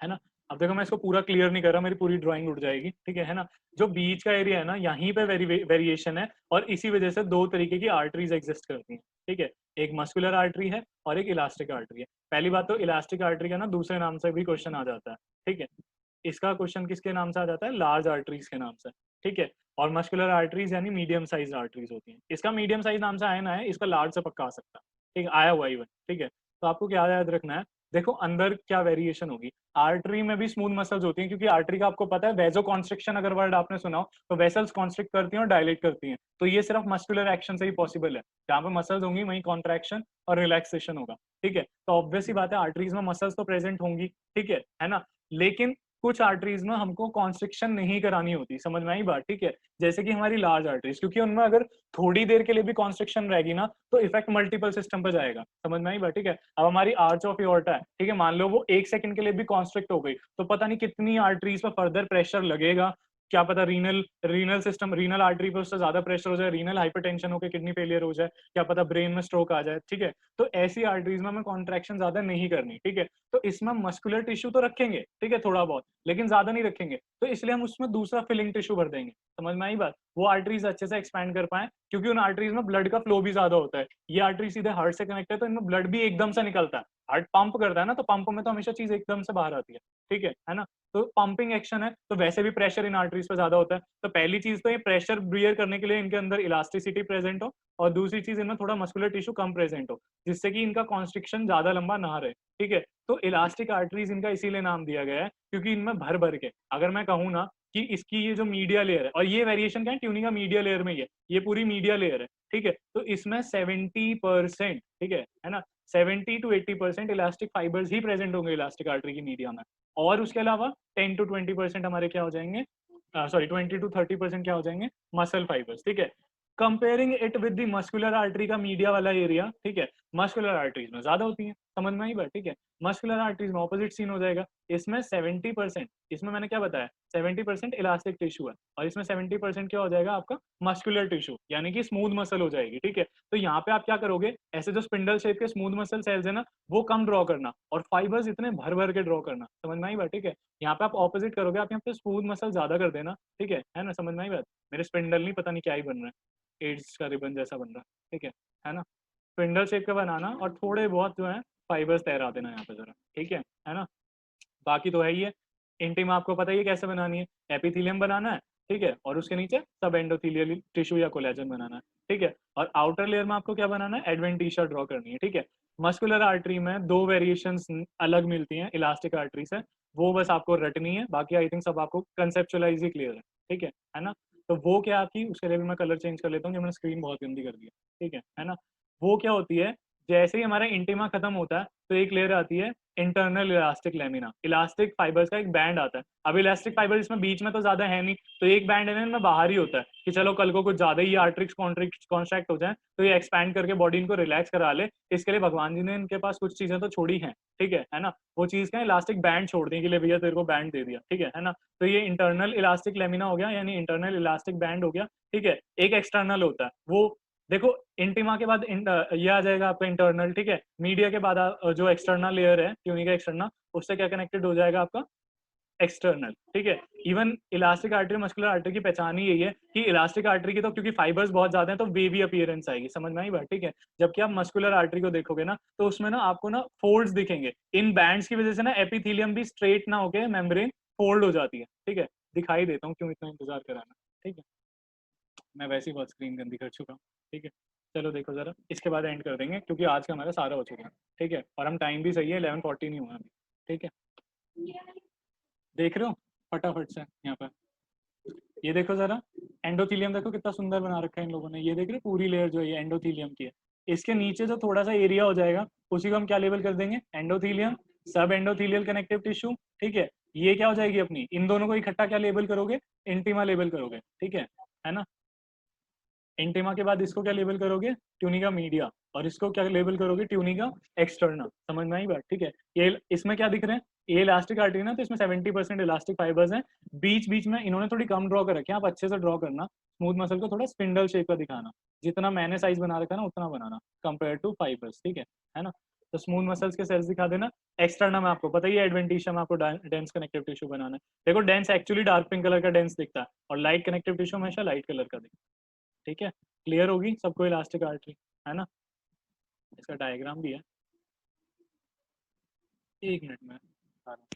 ना। अब देखो मैं इसको पूरा क्लियर नहीं कर रहा, मेरी पूरी ड्राइंग उड़ जाएगी, ठीक है ना। जो बीच का एरिया है ना, यहीं पे वेरिएशन है, और इसी वजह से दो तरीके की आर्टरीज एग्जिस्ट करती हैं, ठीक है। एक मस्कुलर आर्टरी है और एक इलास्टिक आर्टरी है। पहली बात तो इलास्टिक आर्टरी का ना दूसरे नाम से भी क्वेश्चन आ जाता है, ठीक है। इसका क्वेश्चन किसके नाम से आ जाता है? लार्ज आर्टरीज के नाम से, ठीक है। और मस्कुलर आर्टरीज यानी मीडियम साइज आर्टरीज होती हैं। इसका मीडियम साइज नाम से आया ना है, इसका लार्ज से पक्का आ सकता है, ठीक है, आया हुआ इवन, ठीक है। तो आपको क्या याद रखना है? देखो अंदर क्या वेरिएशन होगी। आर्टरी में भी स्मूथ मसल्स होती हैं, क्योंकि आर्टरी का आपको पता है वेजो कॉन्स्ट्रिक्शन अगर वर्ड आपने सुना हो, तो वेसल्स कॉन्स्ट्रिक्ट करती हैं और डायलेट करती हैं। तो ये सिर्फ मस्कुलर एक्शन से ही पॉसिबल है। जहाँ पे मसल्स होंगी वहीं कॉन्ट्रैक्शन और रिलैक्सेशन होगा, ठीक है। तो ऑब्वियस ही बात है आर्टरीज में मसल्स तो प्रेजेंट होंगी, ठीक है ना। लेकिन कुछ आर्टरीज में हमको कॉन्स्ट्रिक्शन नहीं करानी होती। समझ में आई बात, ठीक है। जैसे कि हमारी लार्ज आर्टरीज, क्योंकि उनमें अगर थोड़ी देर के लिए भी कॉन्स्ट्रिक्शन रहेगी ना, तो इफेक्ट मल्टीपल सिस्टम पर जाएगा। समझ में आई बात, ठीक है। अब हमारी आर्च ऑफ एओर्टा है, ठीक है, मान लो वो एक सेकंड के लिए भी कॉन्स्ट्रिक्ट हो गई, तो पता नहीं कितनी आर्टरीज पर फर्दर प्रेशर लगेगा। क्या पता renal renal system, renal artery पर उससे ज्यादा प्रेशर हो जाए, रीनल हाइपरटेंशन होकर किडनी फेलियर हो जाए, क्या पता ब्रेन में स्ट्रोक आ जाए, ठीक है। तो ऐसी आर्टरीज में हमें कॉन्ट्रैक्शन ज्यादा नहीं करनी, ठीक है। तो इसमें मस्कुलर टिश्यू तो रखेंगे, ठीक है, थोड़ा बहुत, लेकिन ज्यादा नहीं रखेंगे। तो इसलिए हम उसमें दूसरा फिलिंग टिश्यू भर देंगे। समझ में आई बात? वो आर्टरीज अच्छे से एक्सपैंड कर पाए, क्योंकि उन आर्टरीज में ब्लड का फ्लो भी ज्यादा होता है। ये आर्टरी सीधे हार्ट से कनेक्ट है, तो इनमें ब्लड भी एकदम से निकलता है। हार्ट पंप करता है ना, तो पंप में तो हमेशा चीज एकदम से बाहर आती है, ठीक है ना। तो पंपिंग एक्शन है, तो वैसे भी प्रेशर इन आर्टरीज पे ज्यादा होता है। तो पहली चीज तो ये प्रेशर बियर करने के लिए इनके अंदर इलास्टिसिटी प्रेजेंट हो, और दूसरी चीज इनमें थोड़ा मस्कुलर टिश्यू कम प्रेजेंट हो, जिससे कि इनका कॉन्स्ट्रिक्शन ज्यादा लंबा ना रहे, ठीक है। तो इलास्टिक आर्टरीज इनका इसीलिए नाम दिया गया है, क्योंकि इनमें भर भर के, अगर मैं कहूँ ना कि इसकी ये जो मीडिया लेयर है, और ये वेरिएशन क्या है? ट्यूनिंग का मीडिया लेयर में ही है, ये पूरी मीडिया लेयर है, ठीक है। तो इसमें 70%, ठीक है ना, 70 to 80% elastic fibres he present होंगे इलास्टिक आर्टरी की मीडिया में। और उसके अलावा 10 to 20% हमारे क्या हो जाएंगे? सॉरी 20 to 30% क्या हो जाएंगे? मसल फाइबर्स, ठीक है। Comparing it with the muscular artery का मीडिया वाला एरिया, ठीक है, मस्कुलर आर्टरीज में ज्यादा होती है। समझ में आई बात? ठीक है, मस्कुलर आर्टरीज में ऑपोजिट सीन हो जाएगा। इसमें 70%, इसमें मैंने क्या बताया, 70% इलास्टिक टिश्यू है और इसमें 70% क्या हो जाएगा आपका मस्कुलर टिश्यू, यानी कि स्मूथ मसल हो जाएगी। ठीक है, तो यहाँ पे आप क्या करोगे, ऐसे जो स्पिंडल शेप के स्मूथ मसल सेल्स है ना, वो कम ड्रॉ करना और फाइबर्स इतने भर भर के ड्रॉ करना। समझ में आई बात? ठीक है, यहाँ पे आप ऑपोजिट करोगे, आप यहाँ पे स्मूथ मसल ज्यादा कर देना। ठीक है ना? समझ में आई बात? मेरे स्पिंडल नहीं, पता नहीं क्या ही बन रहा है, एड्स का रिबन जैसा बन रहा है। ठीक है ना? स्पिंडल शेप का बनाना और थोड़े बहुत जो है फाइबर्स तैरा देना यहाँ पे जरा। ठीक है ना? बाकी तो है ही है। इंटिमा आपको पता ही है कैसे बनानी है, एपिथेलियम बनाना है। ठीक है, और उसके नीचे सब एंडोथेलियल टिश्यू या कोलेजन बनाना है। ठीक है, और आउटर लेयर में आपको क्या बनाना है, एडवेंटिशिया ड्रॉ करनी है। ठीक है, मस्कुलर आर्टरी में दो वेरिएशंस अलग मिलती हैं इलास्टिक आर्टरी से, वो बस आपको रटनी है, बाकी आई थिंक सब आपको कंसेप्चुअलाइज ही क्लियर है। ठीक है ना? तो वो क्या आपकी, उसके लिए भी मैं कलर चेंज कर लेता हूँ, जो मैंने स्क्रीन बहुत गंदी कर दी है। ठीक है ना? वो क्या होती है, जैसे ही हमारा इंटिमा खत्म होता है तो एक लेयर आती है internal elastic lamina, elastic fibres का एक बैंड आता है। अब इलास्टिक फाइबर इसमें बीच में तो ज्यादा है नहीं, तो एक बैंड इनमें बाहर ही होता है कि चलो कल को कुछ ज्यादा ही आर्ट्रिक्स कॉन्ट्रैक्ट हो जाए तो ये एक्सपैंड करके बॉडी इनको रिलैक्स करा ले। इसके लिए भगवान जी ने इनके पास कुछ चीजें तो छोड़ी हैं। ठीक है ना? वो चीज का इलास्टिक बैंड छोड़ दें कि ले भैया तेरे को बैंड दे दिया। ठीक है ना? तो ये इंटरनल इलास्टिक लेमिना हो गया, यानी इंटरनल इलास्टिक बैंड हो गया। ठीक है, एक एक्सटर्नल होता है वो, देखो इंटिमा के बाद ये आ जाएगा आपका इंटरनल। ठीक है, मीडिया के बाद जो एक्सटर्नल लेयर है ट्यूनिका एक्सटर्नल, उससे क्या कनेक्टेड हो जाएगा आपका एक्सटर्नल। ठीक है, even elastic artery muscular artery की पहचान ही यही है कि इलास्टिक आर्टरी की तो क्योंकि फाइबर्स बहुत ज्यादा हैं तो वेवी अपीयरेंस आएगी। समझ में आई बात? ठीक है, जबकि आप मस्कुलर आर्टरी को देखोगे ना तो उसमें ना आपको ना फोल्ड्स दिखेंगे, इन बैंड्स की वजह से ना एपिथेलियम भी स्ट्रेट ना होके मेम्ब्रेन फोल्ड हो जाती है। ठीक है, दिखाई देता हूँ, क्यों इतना इंतजार कराना। ठीक है, मैं वैसे ही बहुत स्क्रीन गंदी कर चुका हूँ। ठीक है, चलो देखो जरा, इसके बाद एंड कर देंगे क्योंकि आज का हमारा सारा हो चुका है। ठीक है, और हम टाइम भी सही है, 11:40 नहीं हुआ अभी। ठीक है, देख रहे हो फटाफट से यहाँ पर, ये देखो जरा, एंडोथीलियम देखो कितना सुंदर बना रखा है इन लोगों ने। ये देख रहे हो पूरी लेयर जो है एंडोथीलियम की है। इसके नीचे जो थोड़ा सा एरिया हो जाएगा उसी को हम क्या लेबल कर देंगे, एंडोथीलियम, सब एंडोथीलियल कनेक्टिव टिश्यू। ठीक है, ये क्या हो जाएगी अपनी, इन दोनों को इकट्ठा क्या लेबल करोगे, इंटीमा लेबल करोगे। ठीक है ना? इंटिमा के बाद इसको क्या लेबल करोगे, ट्यूनिका मीडिया, और इसको क्या लेबल करोगे, ट्यूनिका एक्सटर्नल। समझ में आई बात? ठीक है, ये इसमें क्या दिख रहे हैं, ये इलास्टिक आर्टरी ना, तो इसमें 70% इलास्टिक फाइबर्स हैं। बीच बीच में इन्होंने थोड़ी कम ड्रॉ कर रखे हैं, आप अच्छे से ड्रॉ करना, स्मूथ मसल को थोड़ा स्पिंडल शेप का दिखाना, जितना मैंने साइज बना रखा है ना उतना बनाना कंपेयर टू फाइबर्स। ठीक है ना? तो स्मूथ मसल्स के सेल्स दिखा देना। एक्सटर्नल में आपको पता ही है, एडवेंटिशिया में आपको डेंस कनेक्टिव टिश्यू बनाना है। देखो dense actually dark pink colour का डेंस दिखता है और लाइट कनेक्टिव टिश्यू हमेशा लाइट कलर का दिखता है। ठीक है, क्लियर होगी सबको इलास्टिक आर्टरी, है ना? इसका डायग्राम भी है, एक मिनट में बता रहा हूँ।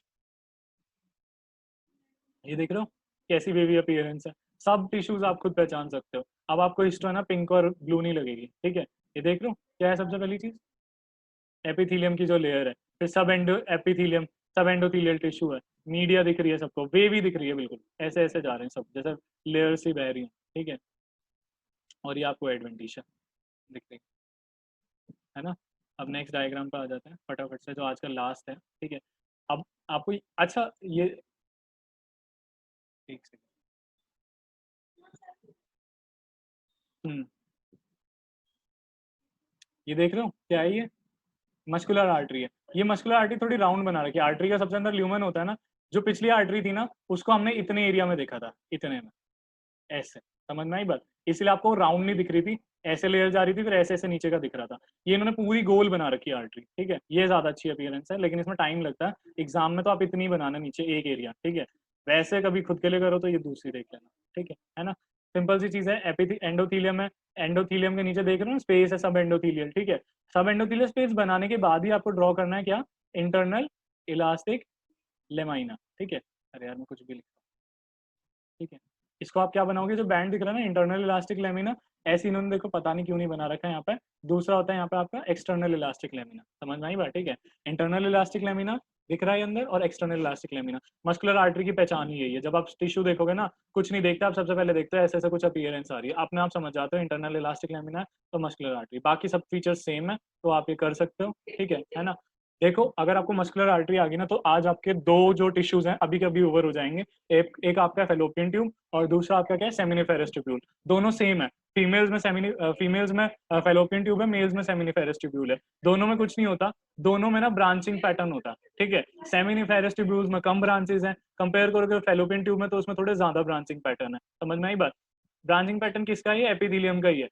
ये देख रहे हो कैसी वेवी अपीयरेंस है, सब टिश्यूज आप खुद पहचान सकते हो। अब आपको हिस्टो है ना पिंक और ब्लू नहीं लगेगी। ठीक है, ये देख रहे हो क्या है सबसे पहली चीज, एपिथेलियम की जो लेयर है, फिर सब एंडो एपिथेलियम, सब एंडोथेलियल टिश्यू है, मीडिया दिख रही है सबको, वेवी दिख रही है बिल्कुल, ऐसे ऐसे जा रहे हैं सब, जैसे लेयर्स ही बह रही हैं। ठीक है, और ये आपको एडवेंटिशिया दिख रही है ना? अब नेक्स्ट डायग्राम पे आ जाते हैं फटाफट से, जो आज का लास्ट है। ठीक है, अब आपको अच्छा ये, एक सेकंड, हम्म, ये देख रहे हो क्या है ये, मस्कुलर आर्टरी है। ये मस्कुलर आर्टरी थोड़ी राउंड बना रखी है, आर्टरी का सबसे अंदर ल्यूमन होता है ना, जो पिछली आर्टरी थी ना उसको हमने इतने एरिया में देखा था, इतने में, ऐसे, समझ में आई बात? इसलिए आपको राउंड नहीं दिख रही थी, ऐसे लेयर जा रही थी, फिर ऐसे ऐसे नीचे का दिख रहा था। ये इन्होंने पूरी गोल बना रखी है आर्टरी। ठीक है, ये ज्यादा अच्छी अपीयरेंस है, लेकिन इसमें टाइम लगता है। एग्जाम में तो आप इतनी बनाना नीचे एक एरिया। ठीक है, वैसे कभी खुद के लिए करो तो ये दूसरी देख लेना। ठीक है ना? सिंपल सी चीज है, एंडोथीलियम है, एंडोथीलियम के नीचे देख रहे हो स्पेस है सब एंडोथीलियल। ठीक है, सब एंडोथीलियल स्पेस बनाने के बाद ही आपको ड्रॉ करना है क्या, इंटरनल इलास्टिक लेमाइना। ठीक है, अरे यार मैं कुछ भी लिख, ठीक है, इसको आप क्या बनाओगे, जो बैंड दिख रहा है ना इंटरनल इलास्टिक लेमिना, ऐसे इन्होंने देखो पता नहीं क्यों नहीं बना रखा है यहाँ पे। दूसरा होता है यहाँ पे आपका एक्सटर्नल इलास्टिक लेमिना। समझ में आई बात? ठीक है, इंटरनल इलास्टिक लेमिना दिख रहा है अंदर, और external elastic lamina. Muscular artery की पहचान ही यही है, जब आप टिश्यू देखोगे ना कुछ नहीं देखते आप, सबसे पहले देखते हो ऐसे ऐसे कुछ अपीयरेंस आ रही है, अपने आप समझ जाते हो इंटरनल इलास्टिक लेमिना तो मस्कुलर आर्टरी। बाकी सब फीचर्स सेम है, तो आप ये कर सकते हो। ठीक है ना? देखो अगर आपको मस्कुलर आर्टरी आ गई ना, तो आज आपके दो जो टिश्यूज हैं अभी के अभी ओवर हो जाएंगे। एक आपका फेलोपियन ट्यूब और दूसरा आपका क्या है, सेमिनिफेरस ट्यूब्यूल। दोनों सेम है। फीमेल्स में फेलोपियन ट्यूब है, मेल्स में सेमिनिफेरस ट्यूब्यूल है। दोनों में कुछ नहीं होता, दोनों में ना ब्रांचिंग पैटर्न होता है, ठीक है। सेमिनिफेरस ट्यूब्यूल्स में कम ब्रांचेस हैं, कंपेयर करोगे फेलोपियन ट्यूब में तो उसमें थोड़े ज्यादा ब्रांचिंग पैटर्न है। समझ में आई बात? ब्रांचिंग पैटर्न किसका है? एपिथेलियम का ही है।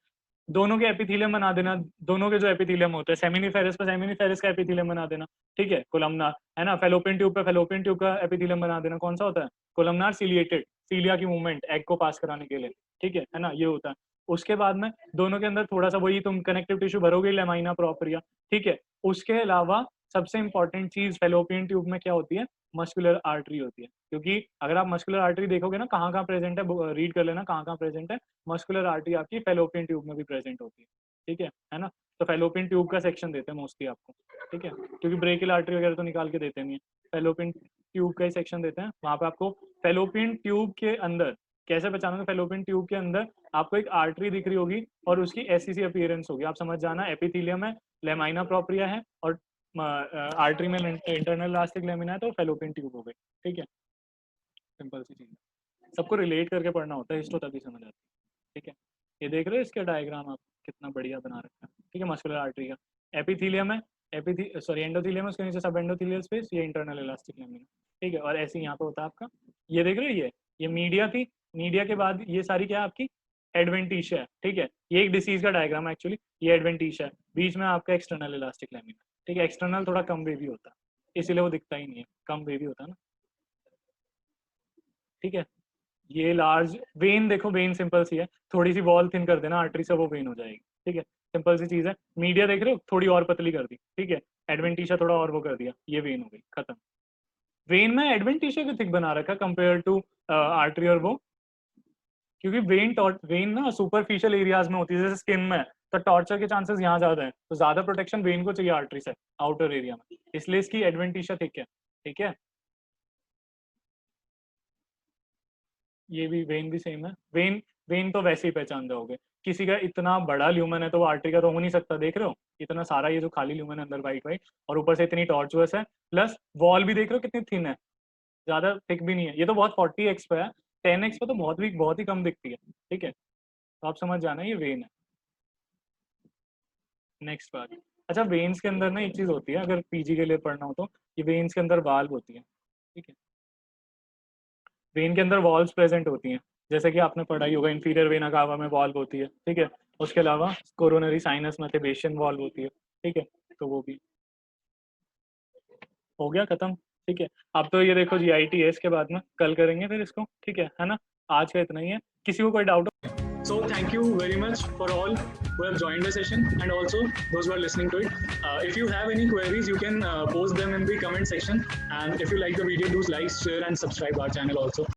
दोनों के एपिथेलियम बना देना, दोनों के जो एपिथेलियम होते हैं, सेमिनिफेरस पे सेमिनिफेरस का एपिथेलियम बना देना, ठीक है, कोलमनार, है ना। फेलोपियन ट्यूब पे फेलोपियन ट्यूब का एपिथेलियम बना देना, कौन सा होता है? कोलमनार सिलिएटेड, सीलिया की मूवमेंट एग को पास कराने के लिए, ठीक है ना, ये होता है। उसके बाद में दोनों के अंदर थोड़ा सा वही तुम कनेक्टिव टिश्यू भरोगे, लेमाइना प्रोप्रिया, ठीक है। उसके अलावा सबसे इंपॉर्टेंट चीज फेलोपियन ट्यूब में क्या होती है? मस्कुलर आर्टरी होती है। क्योंकि अगर आप मस्कुलर आर्टरी देखोगे ना, कहाँ कहाँ प्रेजेंट है, रीड कर लेना कहाँ कहाँ प्रेजेंट है। मस्कुलर आर्टरी आपकी फेलोपियन ट्यूब में भी प्रेजेंट होती है, ठीक है ना। तो फेलोपियन ट्यूब का सेक्शन देते हैं मोस्टली आपको, ठीक है, क्योंकि ब्रेकियल आर्टरी वगैरह तो निकाल के देते नहीं है। फेलोपियन ट्यूब का ही सेक्शन देते हैं, वहां पे आपको फेलोपियन ट्यूब के अंदर कैसे पहचानोगे? फेलोपियन ट्यूब के अंदर आपको एक आर्टरी दिख रही होगी और उसकी ऐसी सी अपीयरेंस होगी, आप समझ जाना एपिथेलियम है, लेमाइना प्रोप्रिया है, और आर्टरी में इंटरनल इलास्टिक लेमिना है, तो फेलोपियन ट्यूब हो गई, ठीक है। सिंपल सी चीज है, सबको रिलेट करके पढ़ना होता है, हिस्टो तभी समझ आती है, ठीक है। ये देख रहे हो इसके डायग्राम आप, कितना बढ़िया बना रखा है, ठीक है। मस्कुलर आर्टरी का एपिथेलियम है, एंडोथेलियम है, उसके नीचे सब एंडोथेलियल स्पेस, ये इंटरनल इलास्टिक लेमिना, ठीक है। और ऐसे ही यहाँ पे होता है आपका, ये देख रहे हो, ये मीडिया थी, मीडिया के बाद ये सारी क्या है आपकी? एडवेंटिशिया है, ठीक है। ये एक डिसीज का डायग्राम है एक्चुअली, ये एडवेंटिशिया है, बीच में आपका एक्सटर्नल इलास्टिक लेमिना, ठीक है। एक्सटर्नल थोड़ा कम वेवी होता है, इसीलिए वो दिखता ही नहीं है, कम वेवी होता है ना, ठीक है। ये लार्ज वेन देखो, वेन सिंपल सी है, थोड़ी सी वॉल थिन कर देना आर्टरी से, वो वेन हो जाएगी, ठीक है। सिंपल सी चीज है। मीडिया देख रहे हो, थोड़ी और पतली कर दी, ठीक है। एडवेंटिशिया थोड़ा और वो कर दिया, ये वेन हो गई, खत्म। वेन में एडवेंटिशिया को थिक बना रखा कंपेयर टू आर्टरी और वो, क्योंकि वेन ना सुपरफिशियल एरियाज में होती है, जैसे स्किन में, तो टॉर्चर के चांसेस यहाँ ज्यादा है, तो ज्यादा प्रोटेक्शन वेन को चाहिए आर्टरी से आउटर एरिया में, इसलिए इसकी एडवेंटिशिया थिक है, ठीक है। ये भी वेन भी सेम है। वेन वेन तो वैसे ही पहचान जाओगे, किसी का इतना बड़ा ल्यूमन है तो वो आर्टरी का तो हो नहीं सकता, देख रहे हो इतना सारा ये जो खाली ल्यूमन है अंदर वाइट वाइट, और ऊपर से इतनी टॉर्चुअस है, प्लस वॉल भी देख रहे हो कितनी थिन है, ज्यादा थिक भी नहीं है। ये तो बहुत 40x पे है, 10x पे तो बहुत ही कम दिखती है, ठीक है। तो आप समझ जाना ये वेन है। नेक्स्ट बात, अच्छा वेन्स के अंदर ना एक चीज होती है, अगर पीजी के लिए पढ़ना हो तो, ये वेन्स के अंदर वाल्व होती है, ठीक है। वेन के अंदर वॉल्व्स प्रेजेंट होती हैं, जैसे कि आपने पढ़ाई होगा इंफीरियर वेना कावा में वॉल्व होती है, ठीक है। उसके अलावा कोरोनरी साइनस में बेशियन वॉल्व होती है, ठीक है। तो वो भी हो गया खत्म, ठीक है। अब तो ये देखो जीआईटी है, इसके बाद में कल करेंगे फिर इसको, ठीक है ना। आज का इतना ही है, किसी को कोई डाउट हो? So thank you very much for all who have joined the session, and also those who are listening to it. If you have any queries, you can post them in the comment section, and if you like the video, do like, share and subscribe our channel also.